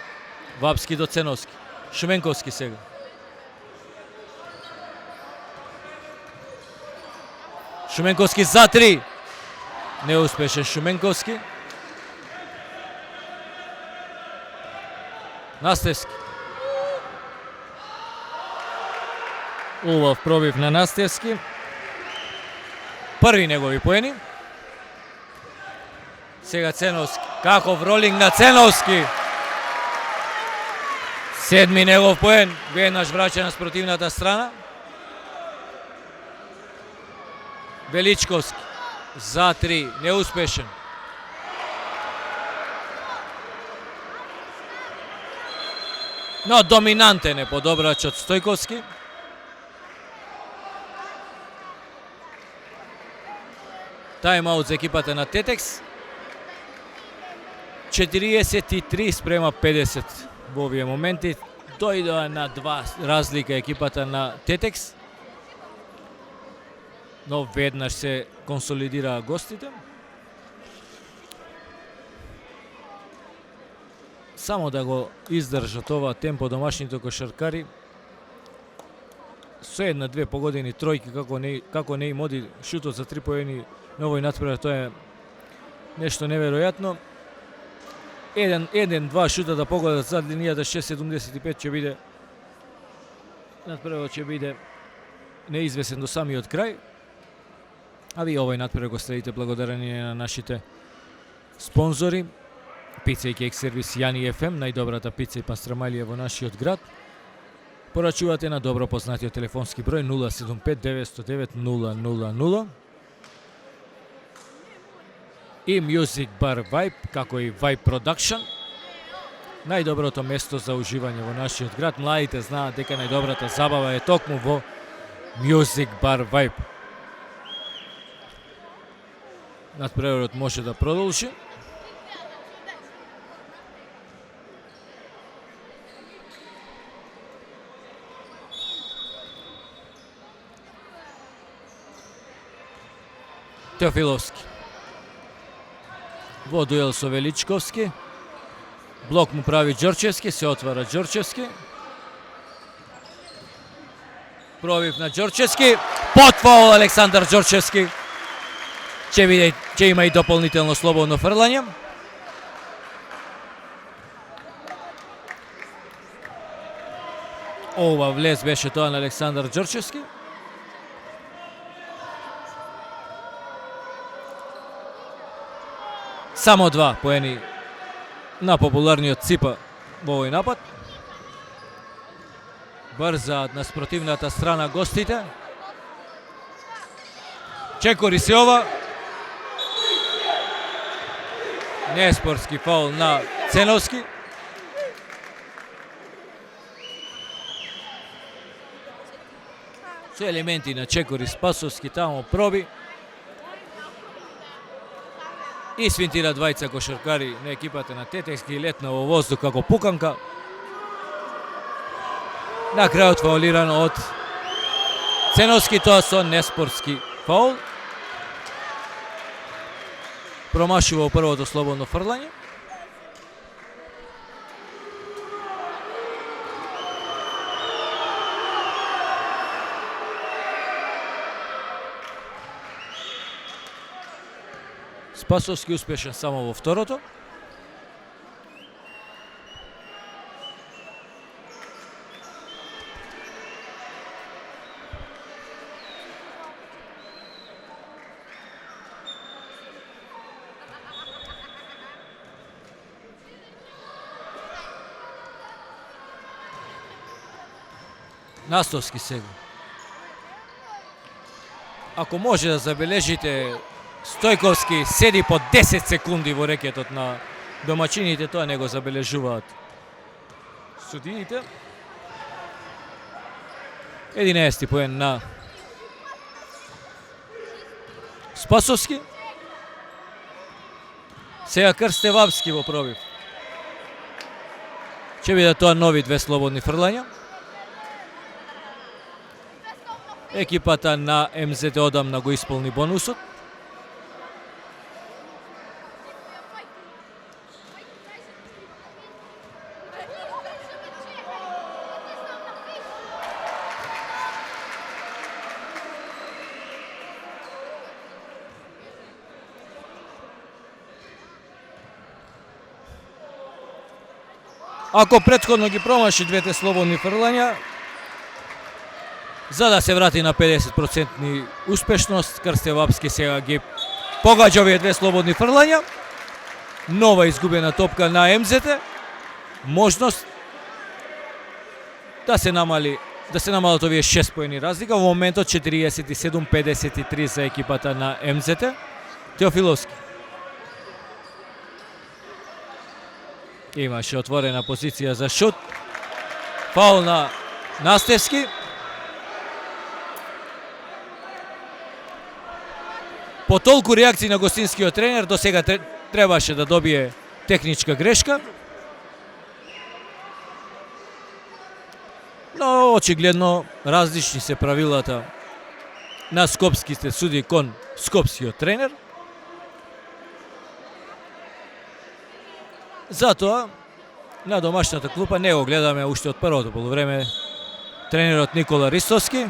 Вапски до Ценовски. Шуменковски сега. Шуменковски за 3. Неуспешен Шуменковски. Настевски. Убав пробив на Настевски. Први негови поени. Сега Ценовски. Каков ролинг на Ценовски! Седми негов поен. Веднаш враќа на спротивната страна. Величковски. За 3. Неуспешен. Но доминантен е подобрачот Стојковски. Тајм-аут за екипата на Тетекс. 43 спрема 50 во овие моменти. Дојдоа на 2 разлика екипата на Тетекс. Но веднаш се консолидираа гостите. Само да го издржат ова темпо домашните кошаркари. Со една-две погодени тројки, како не им оди шутот за 3 поени на овој натпревар, тоа е нешто неверојатно. 1-2 шута да погодат зад линијата, 6.75 ќе биде натпреварот, ќе биде неизвесен до самиот крај. А ви овој натпревар го следите благодарение на нашите спонзори. Пица и кек сервис Јани ФМ, најдобрата пица и пастрамалија во нашиот град. Порачувате на добро познатиот телефонски број 075 909 000. И Music Bar Vibe, како и Vibe Production. Најдоброто место за уживање во нашиот град. Младите знаат дека најдобрата забава е токму во Music Bar Vibe. Натпреварот може да продолжи. Теофиловски. Во дуел со Величковски. Блок му прави Ѓорчевски, се отвара Ѓорчевски. Пробив на Ѓорчевски. Потфаул Александар Ѓорчевски. Ќе има и дополнително слободно фрлање. Ова влез беше тоа на Александар Ѓорчевски. Само 2 поени на популарниот Ципа во овој напад. Брзаат на спротивната страна гостите. Чекори се ова. Неспортски фаул на Ценовски. Со елементи на Чекори Спасовски тамо проби. И свинтира двајца кошаркари на екипата на Тетекс, ги летна во воздух како пуканка. На крајот фаулирано од Ценовски, тоа со неспортски фаул. Промашува првото слободно фрлање. Спасовски успешен само во второто. Настовски сега. Ако може да забележите, Стојковски седи по 10 секунди во рекетот на домачините, тоа не го забележуваат судиите. 11 поен на Спасовски. Сега Крстевапски во пробив. Ќе бидат тоа нови две слободни фрлања. Екипата на МЗТ одамна го исполни бонусот. Ако претходно ги промаши двете слободни фрлања, за да се врати на 50% успешност, Крстевапски сега ги погаѓа овие две слободни фрлања. Нова изгубена топка на МЗТ. Можност да се намалат овие 6 поени разлика. Во моментот 47-53 за екипата на МЗТ. Теофиловски. Имаше отворена позиција за шут. Фаул на Настевски. По толку реакции на гостинскиот тренер, до сега требаше да добие техничка грешка. Но очигледно различни се правилата на скопските суди кон скопскиот тренер. Затоа на домашната клупа не го гледаме уште од првото полувреме тренерот Никола Ристовски.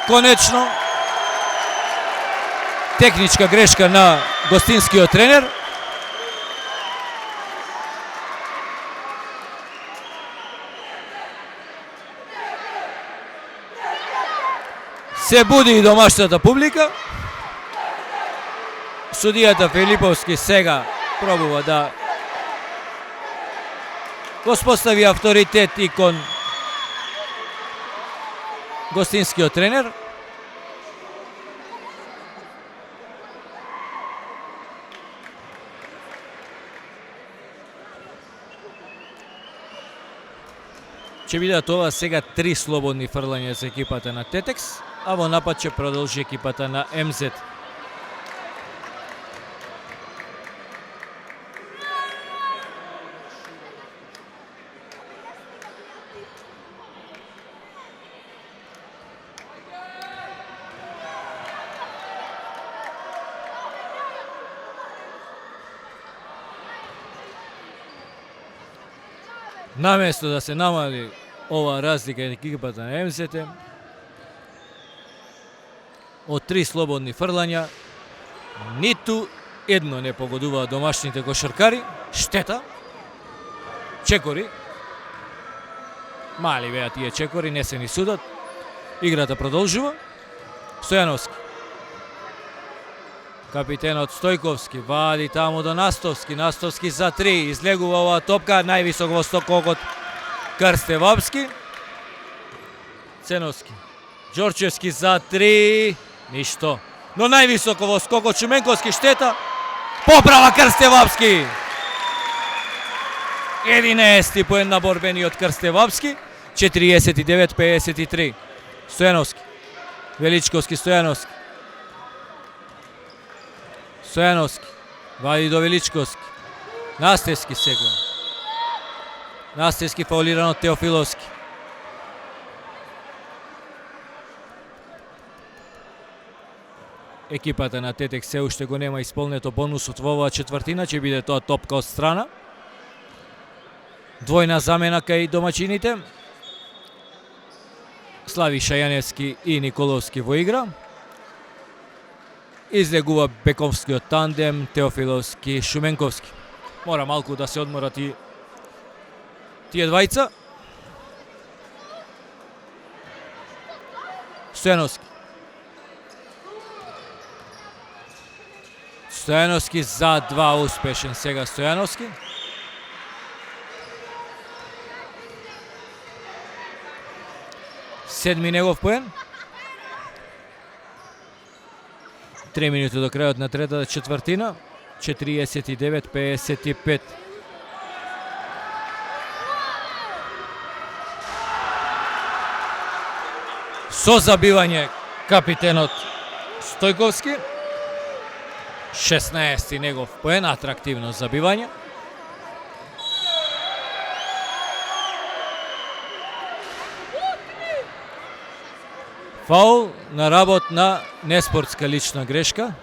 Конечно техничка грешка на гостинскиот тренер. Се буди и домашната публика. Судијата Филиповски сега пробува да го спостави авторитет и кон гостинскиот тренер. Ќе бидат ова сега 3 слободни фрлања за екипата на Тетекс, а во напад ќе продолжи екипата на МЗ. Наместо да се намали ова разлика на екипата на МЗТ, од 3 слободни фрлања, ниту едно не погодуваат домашните кошаркари. Штета. Чекори. Мали беа тие чекори, не се ни судат. Играта продолжува. Стојановски. Капитенот Стојковски вади таму до Настовски. Настовски за 3. Излегува оваа топка највисок во стококот Крстевапски. Ценовски. Ѓорчевски за 3. Ништо. Но највисоко во скокот Шуменковски. Штета. Поправа Крстевапски. 11 поен на борбениот Крстевапски. 49-53. Стојановски. Величковски Стојановски. Стојановски вади до Величковски. Настевски сега. Настевски фаулиран од Теофиловски. Екипата на Тетек се уште го нема исполнето бонусот во оваа четвртина, ќе биде тоа топка од страна. Двојна замена кај домачините. Слави Шајаневски и Николовски во игра. Излегува бековскиот тандем Теофиловски-Шуменковски. Мора малку да се одморат и тие двајца. Стојановски. Стојановски за 2 успешен сега Стојановски. Седми негов поен. 3 минути до крајот на третата четвртина. 49-55. Со забивање капитенот Стојковски. 16 негов поен, атрактивно забивање. Фаул на работ на неспортска лична грешка.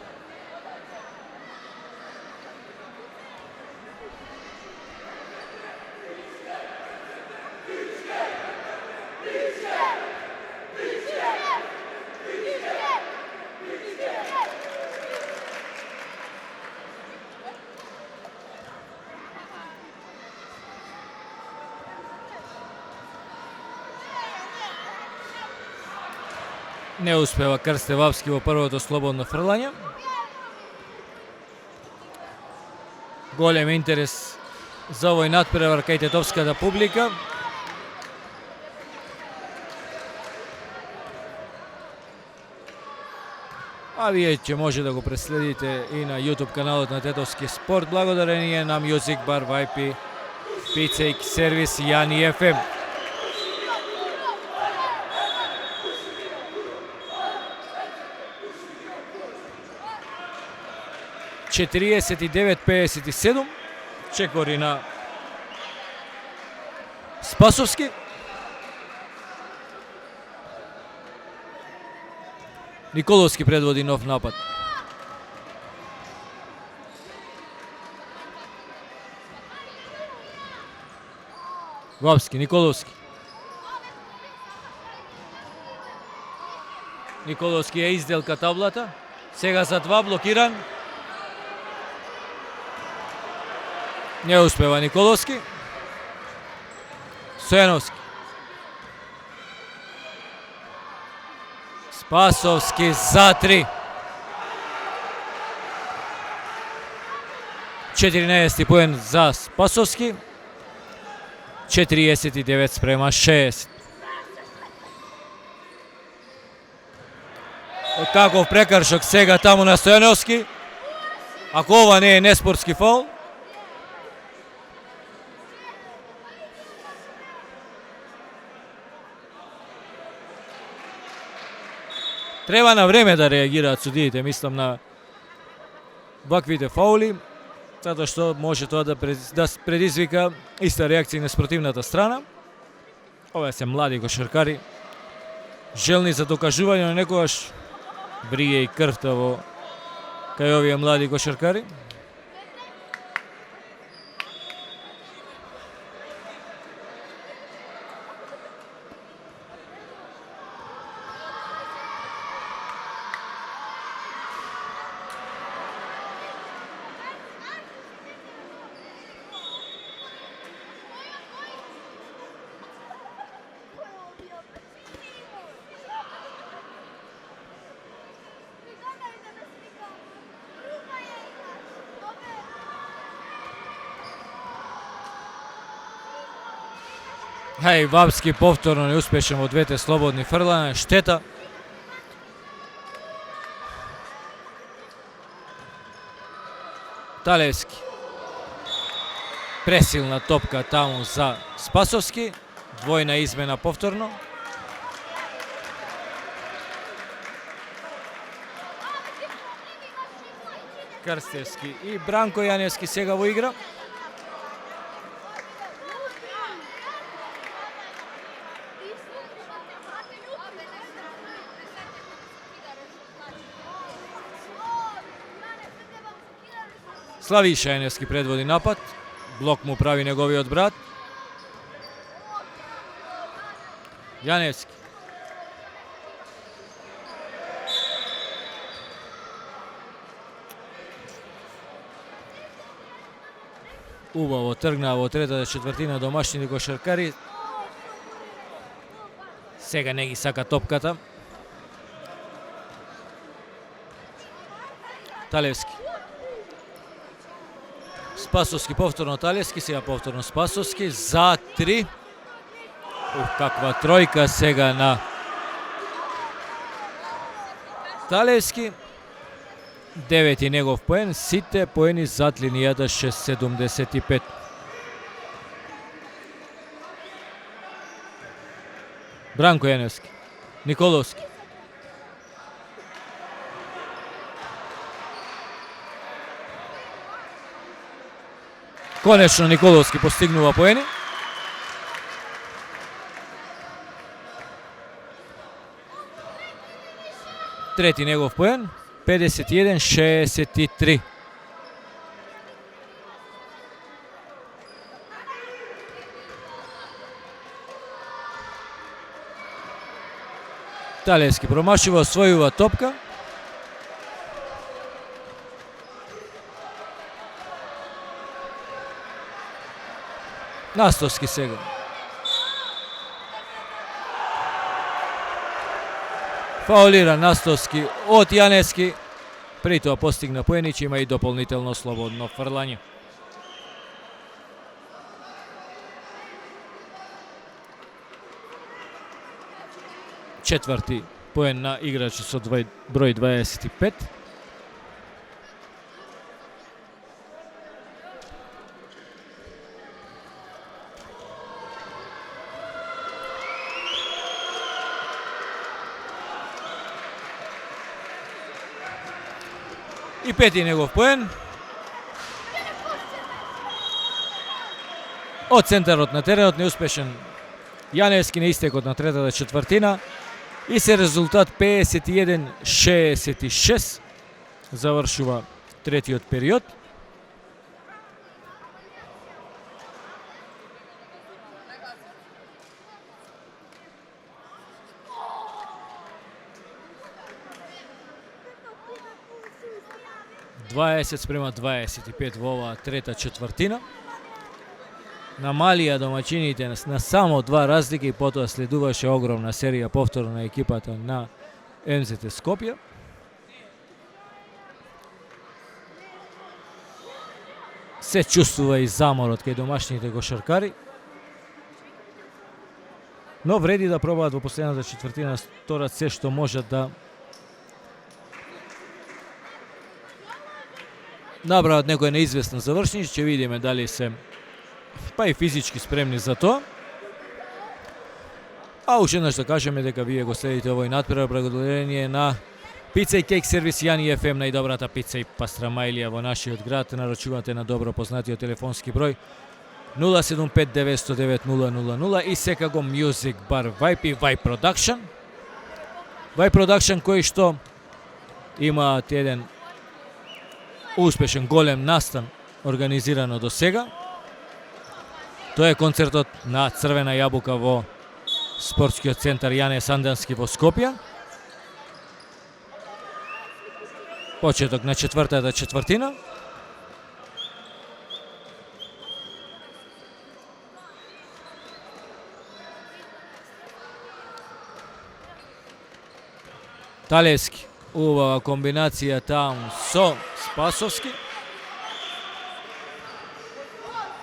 Не успева Крстевавски во првото слободно фрлање. Голем интерес за овој надпревар кај тетовската публика. А вие ќе може да го преследите и на YouTube каналот на Тетовски спорт, благодарение на Music Bar VIP, Pizza и сервис Јани FM. (49-57). Чекори на Спасовски. Николовски предводи нов напад. Главски, Николовски. Николовски е изделка таблата. Сега за 2 блокиран. Не успева Николовски. Стојановски. Спасовски за 3. 14 поен за Спасовски. 49-60. Каков прекршок сега таму на Стојановски. Ако ова не е неспортски фаул, треба на време да реагираат судиите, мислам, на ваквите фаули, затоа што може тоа да предизвика иста реакција на спротивната страна. Овие се млади кошаркари, желни за докажување, но некогаш брие и крвта во кај овие млади кошаркари. Хај, Вапски повторно неуспешен во двете слободни фрлања, штета. Талевски. Пресилна топка таму за Спасовски. Двојна измена повторно. Крстевски и Бранко Јаневски сега во игра. Slaviša Janevski predvodi napad. Blok mu pravi njegovijot brat. Janevski. Убаво тргна во третата четвртина домашните кошаркари. Сега не ги сака топката. Талевски. Спасовски повторно Талевски, сега повторно Спасовски за 3. Каква тројка сега на Талевски. 9 негов поен, сите поени зад линијата 6,75. Бранко Јаневски, Николовски. Конечно Николовски постигнува поени. Трети негов поен. 51-63. Талевски промашува, освојува топка. Настовски сега. Фаулира Настовски од Јаневски. При тоа постигна поенич, има и дополнително слободно фрлање. Четврти поен на играч со број 25. И пети негов поен. Од центарот на теренот неуспешен Јаневски на истекот на третата четвртина. И се резултат 51-66. Завршува третиот период. Спрема 25 во оваа трета четвртина. Намалија домаќините на само 2 разлики и потоа следуваше огромна серија повторно на екипата на МЗТ Скопје. Се чувствува и заморот кај домашните кошаркари. Но вреди да пробаат во последната четвртина сторат се што можат да набрават некој неизвестен завршник, ќе видиме дали се па и физички спремни за тоа. А уште еднаш да кажеме дека вие го следите овој натпревар благодарение на Пица и кейк сервис Јани ФМ, најдобрата пица и пастрамајлија во нашиот град. Наручувате на добро познатиот телефонски број 075 909 000 и секако Music Bar Vibe и Vibe Production. Vibe Production кој што имаат еден успешен голем настан организирано до сега. Тоа е концертот на Црвена јабука во спортскиот центар Јане Сандански во Скопје. Почеток на четвртата четвртина. Талевски, убава комбинација таму со Спасовски.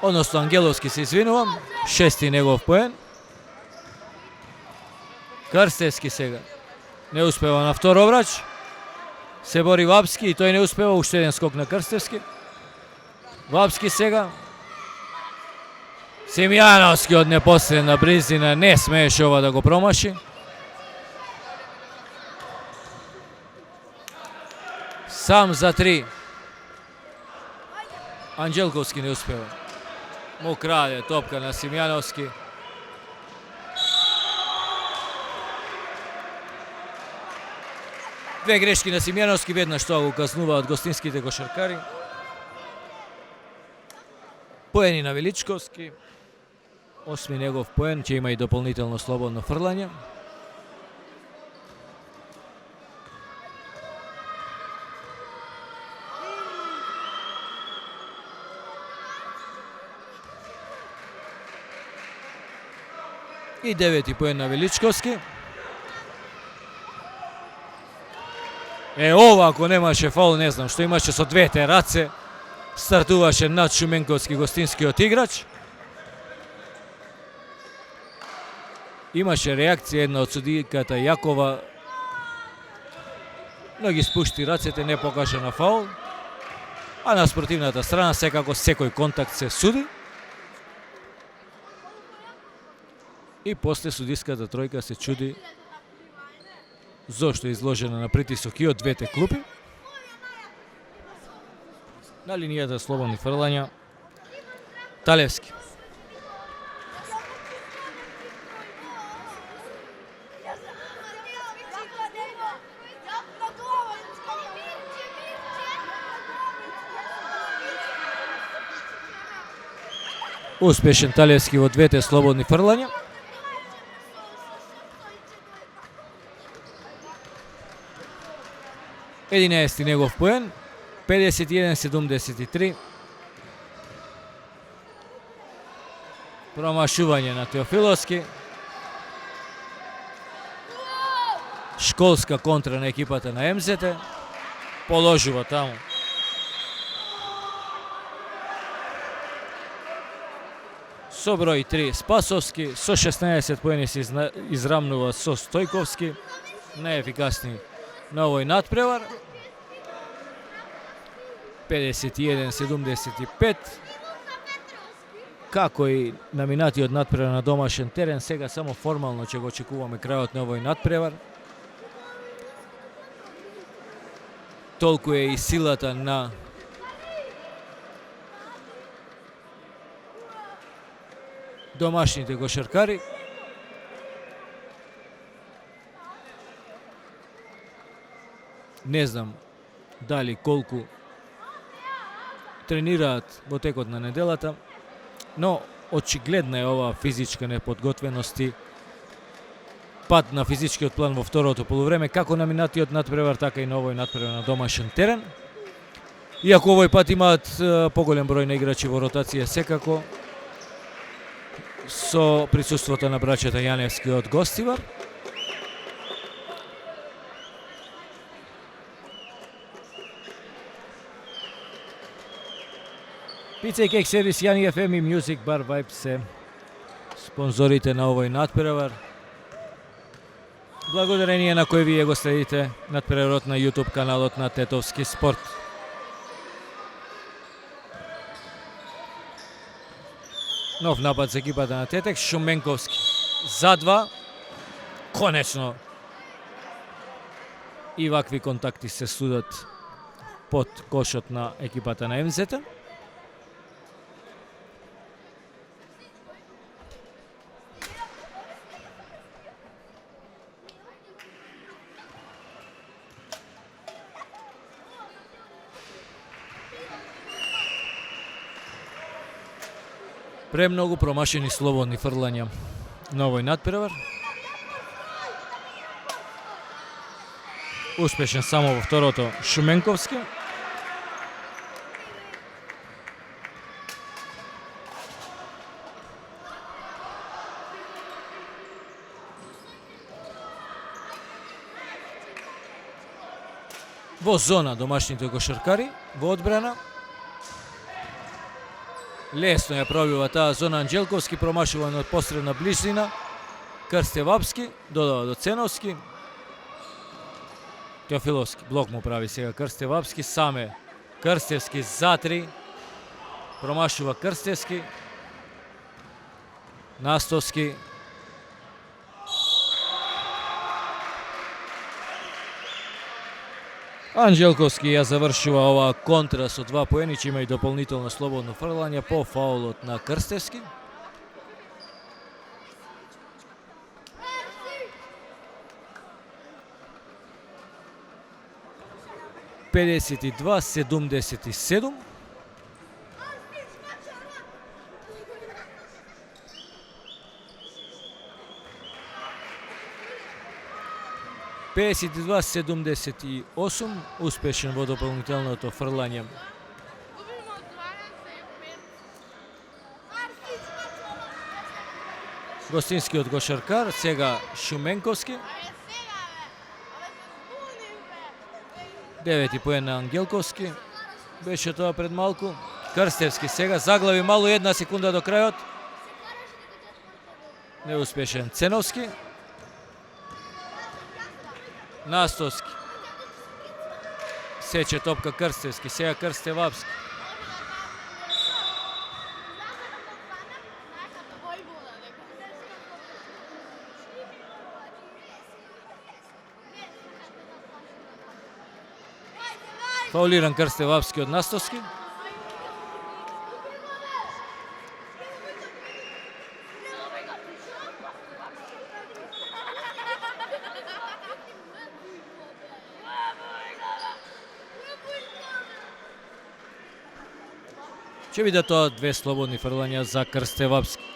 Односно Ангеловски, се извинувам, шести негов поен. Крстевски сега не успева на втор обрач. Се бори Вапски и тој не успева, уште еден скок на Крстевски. Вапски сега. Симјановски од непосредна близина не смееше ова да го промаши. Сам за 3. Анđелковски не успева. Му краде топка на Симјановски. Две грешки на Симјановски, веднаш тоа го казнуваат гостинските кошаркари. Поени на Величковски. 8. негов поен, ќе има и дополнително слободно фрлање. И 9. поен на Величковски. Ова ако немаше фаул, не знам што имаше со двете раце. Стартуваше над Шуменковски гостинскиот играч. Имаше реакција една од судиката Јакова, но ги спушти рацете, не покажа на фаул. А на спротивната страна секако секој контакт се суди. И после судиската тројка се чуди зошто е изложена на притисок и од двете клупи. На линијата слободни фрлања Талевски. Успешен Талевски во двете слободни фрлања. Единаести негов поен, 51-73. Промашување на Теофиловски. Школска контра на екипата на МЗТ. Положува таму. Со број 3 Спасовски, со 16 поени се израмнува со Стојковски. Најефикасни на овој надпревар. 51-75. Како и на минатиот надпревар на домашен терен, сега само формално ќе го очекуваме крајот на овој надпревар. Толку е и силата на домашните кошаркари. Не знам дали колку тренираат во текот на неделата, но очигледна е оваа физичка неподготвеност и пат на физичкиот план во второто полувреме, како на минатиот надпревар, така и на овој надпревар на домашен терен. Иако овој пат имаат поголем број на играчи во ротација, секако со присуството на браќата Јаневски од Гостивар. Pizza Cake Service, Јани FM и Music Bar Vibe се спонзорите на овој надпревар. Благодарение на кој вие го следите надпреварот на YouTube каналот на Тетовски спорт. Нов напад за екипата на Тетек, Шуменковски за 2. Конечно и вакви контакти се судат под кошот на екипата на МЗТ. Премногу промашени слободни фрлања на овој надпревар. Успешен само во второто Шуменковски. Во зона домашните кошаркари, во одбрана. Лесно ја пробива таа зона Анđелковски, промашува од посредна ближина. Крстевапски, додава до Ценовски. Теофиловски, блок му прави сега Крстевапски, саме Крстевски за 3. Промашува Крстевски. Настовски. Анđелковски ја завршува оваа контра со 2 поени, че има и дополнително слободно фрлање по фаулот на Крстевски. 52-78, успешен во дополнителното фрлање. Гостинскиот кошаркар, сега Шуменковски. 9 поен на Ангелковски. Беше тоа пред малку. Крстевски сега заглави мало, 1 секунда до крајот. Неуспешен Ценовски. Настовски. Сече топка Крстевски, сега Крстевапски. Фаулиран Крстевапски од Настовски. Ќе биде тоа 2 слободни фрлања за Крстевапски.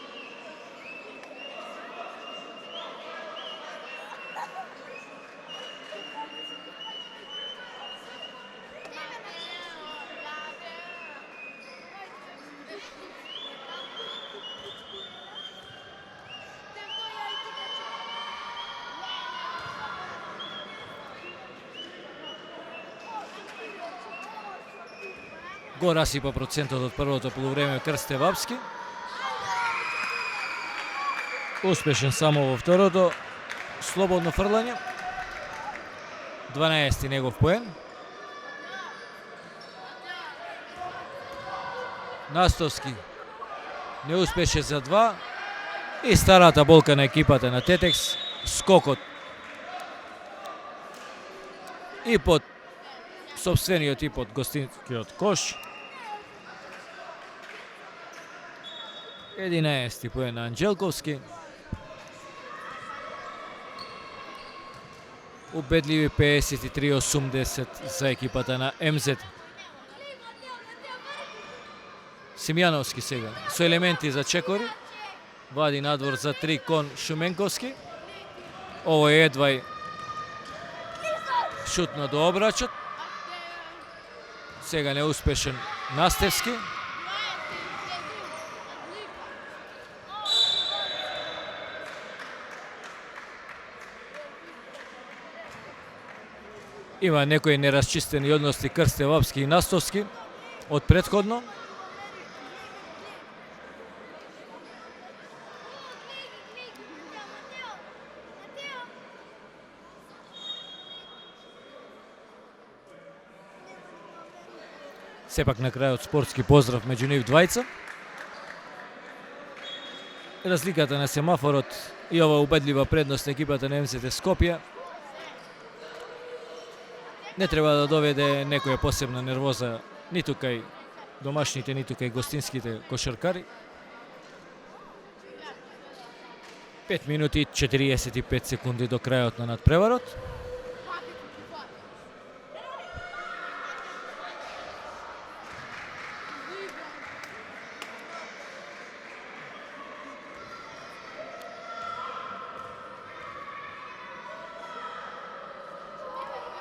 Го расипа процентот од првото полувреме Крстевапски. Успешен само во второто слободно фрлање. 12 негов поен. Настовски не успеше за 2. И старата болка на екипата на Тетекс, скокот и под собствениот и под гостинскиот кош. 11 поен на Анđелковски. Убедливи 53-80 за екипата на МЗ. Симјановски сега со елементи за чекори. Вади надвор за 3 кон Шуменковски. Ово е едвај шутна до обрачот. Сега неуспешен Настевски. Има некои неразчистени односи Крстевапски и Настовски од претходно. Сепак на крајот спортски поздрав меѓу нив двајца. Разликата на семафорот и ова убедлива предност на екипата на МСТ Скопје не треба да доведе некоја посебна нервоза ниту кај домашните, ниту кај гостинските кошаркари. 5 минути и 45 секунди до крајот на надпреварот.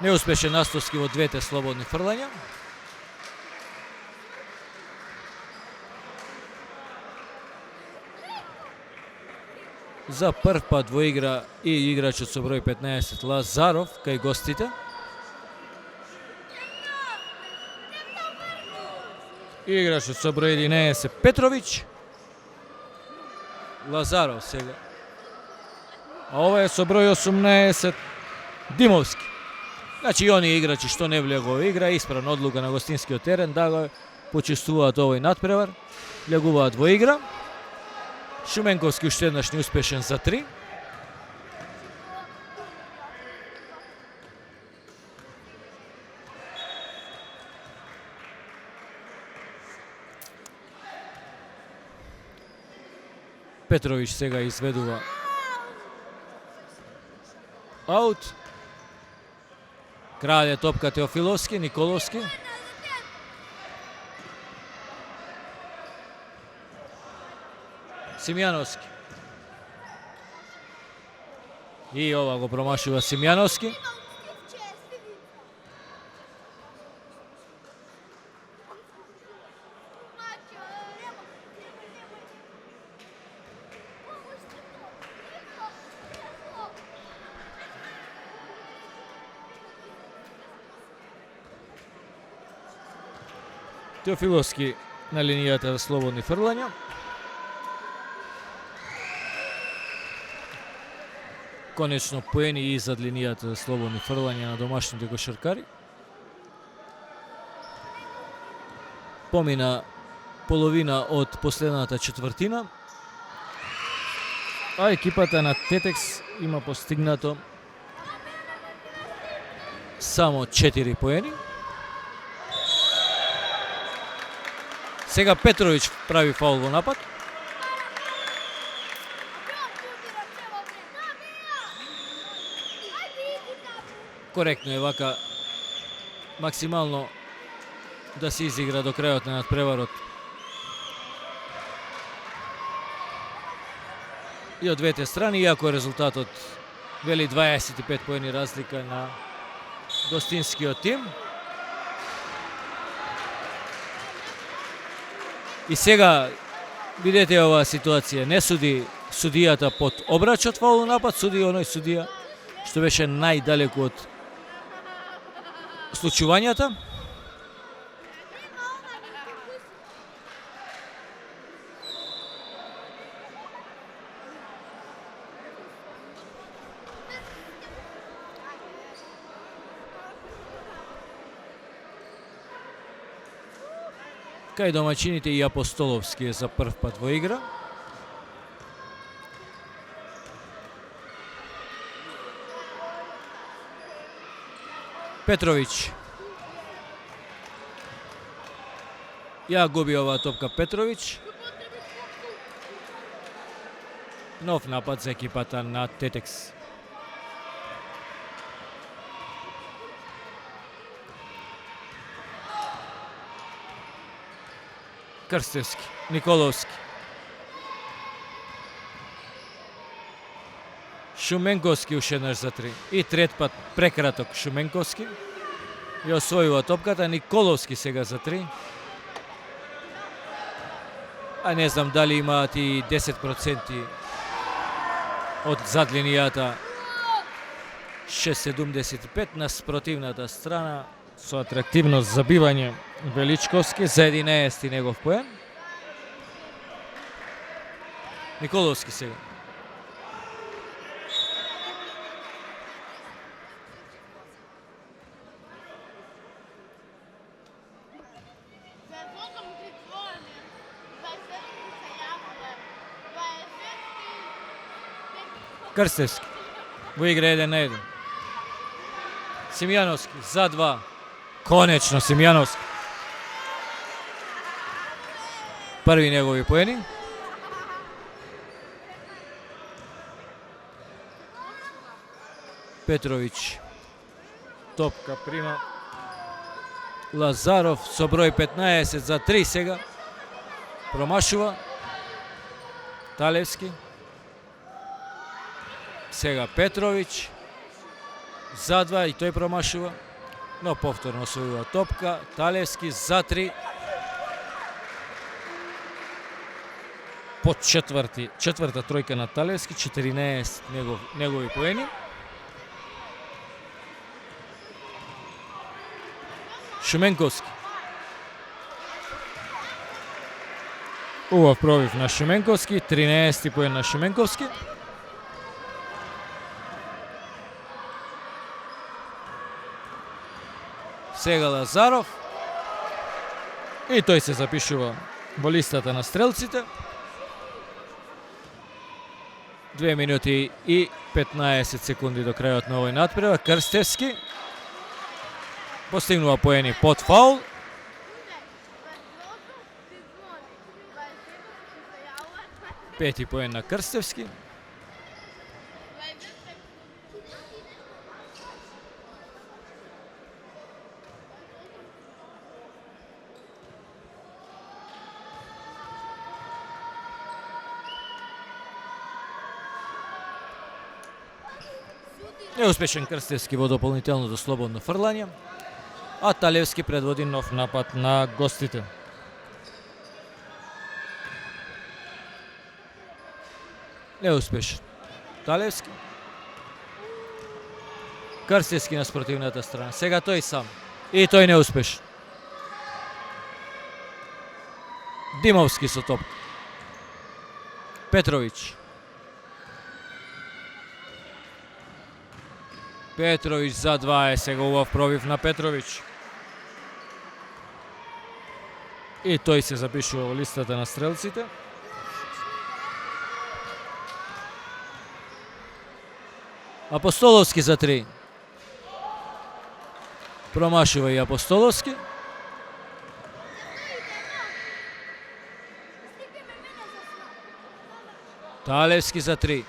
Неуспешен Настовски во двете слободни фрлања. За прв пат во игра и играчот со број 15 Лазаров кај гостите. И играчот со број 11 Петровиќ. Лазаров сега. А ова е со број 18 Димовски. Значи и оние играчи што не влегува во игра, исправна одлука на гостинскиот терен да го почувствуваат овој надпревар, влегуваат во игра. Шуменковски уште еднаш неуспешен за 3. Петровиќ сега изведува аут. Краде топка Теофиловски, Николовски. Симјановски. I ova go promašila Simjanovski. Teofilovski na линијата за слободни фрлања. Конечно поени и зад линијата за слободни фрлања на домашните кошаркари. Помина половина од последната четвртина. А екипата на Тетекс има постигнато само 4 поени. Сега Петрович прави фаул во напад. Коректно е вака максимално да се изигра до крајот на надпреварот. И од двете страни, иако резултатот вели 25 поени разлика на гостинскиот тим. И сега, видете оваа ситуација, не суди судијата под обрачот фаул напад, суди оној судија што беше најдалеку од случувањата. Кај домаќините и Апостоловски е за прв пат во игра. Петрович. Ја губи оваа топка Петрович. Нов напад за екипата на Тетекс. Крстевски, Николовски. Шуменковски уште еднаш за 3. И трет пат прекраток Шуменковски. Ја освојува топката. Николовски сега за 3. А не знам дали имаат и 10% од зад линијата. 6,75 на спротивната страна. Со атрактивност забивање Величковски за 11 негов поен. Николовски сега. Крстевски во игра 1-1. Симјановски за 2. Конечно Симјановски. Први негови поени. Петрович. Топка прима. Лазаров со број 15 за 3 сега. Промашува. Талевски. Сега Петрович. За 2 и тој промашува. Но повторно освојува топка. Талевски за 3. Под четврта тројка на Талевски, 14 негови поени. Шуменковски. Убав пробив на Шуменковски, 13 поен на Шуменковски. Сега Лазаров. И тој се запишува во листата на стрелците. 2 минути и 15 секунди до крајот на овој надпревар. Крстевски постигнува поени под фаул. Пети поен на Крстевски. Неуспешен Крстевски во дополнителното слободно фрлање, а Талевски предводи нов напад на гостите. Неуспешен Талевски. Крстевски на спротивната страна. Сега тој сам. И тој неуспешен. Димовски со топка. Петровиќ. Петровиќ за 2 сега убав пробив на Петровиќ. И тој се запишува во листата на стрелците. Апостоловски за 3. Промашува и Апостоловски. Талевски за 3.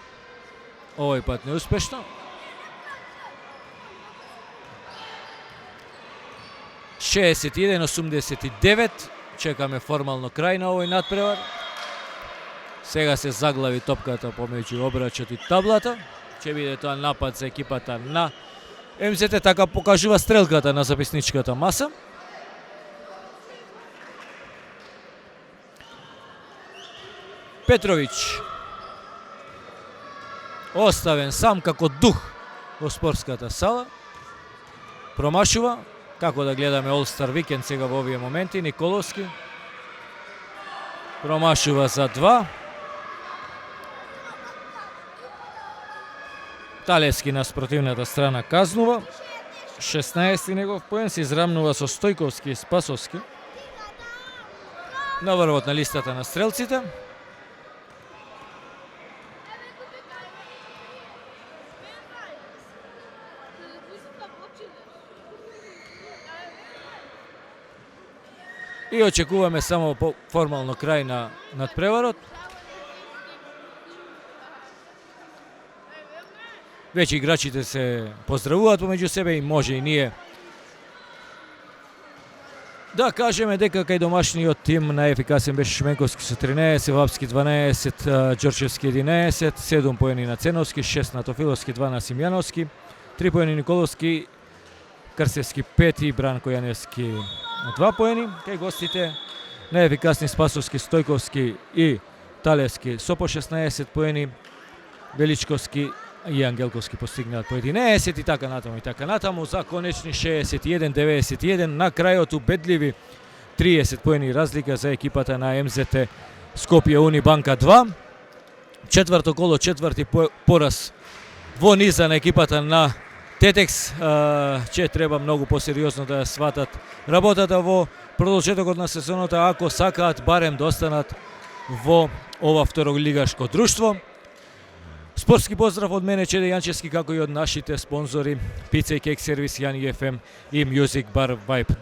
Овој пат неуспешно. 61-89. Чекаме формално крај на овој надпревар. Сега се заглави топката помеѓу обрачот и таблата. Ќе биде тоа напад за екипата на МЗТ, така покажува стрелката на записничката маса. Петровиќ оставен сам како дух во спортската сала. Промашува. Како да гледаме All-Star Weekend сега во овие моменти. Николовски промашува за 2. Талевски на спротивната страна казнува. 16 негов поен се израмнува со Стојковски и Спасовски на врвот на листата на стрелците. И очекуваме само формално крај на надпреварот. Веќе играчите се поздравуваат помеѓу себе и може и ние да кажеме дека кај домашниот тим најефикасен беше Шуменковски со 13, Вапски 12, Ѓорчевски 11, 7 поени на Ценовски, 6 на Тофиловски, 2 на Симјановски, 3 поени Николовски, Крстевски 5 и Бранко Јаневски 2 поени. Кај гостите најефикасни Спасовски, Стојковски и Талевски со по 16 поени, Величковски и Ангелковски постигнаат по 11 и така натаму за конечни 61-91 на крајот убедливи 30 поени разлика за екипата на МЗТ Скопје Унибанка 2. Четврто коло, четврти пораз во низа на екипата на Тетекс. Ќе треба многу посериозно да сватат работата во продолжетокот на сезоната ако сакаат барем да останат во ова второлигашко друштво. Спортски поздрав од мене Чеде Јанчевски, како и од нашите спонзори Пица и кек сервис Јани FM и Music Bar Vibe.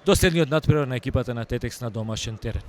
До следниот надпревар на екипата на Тетекс на домашен терен.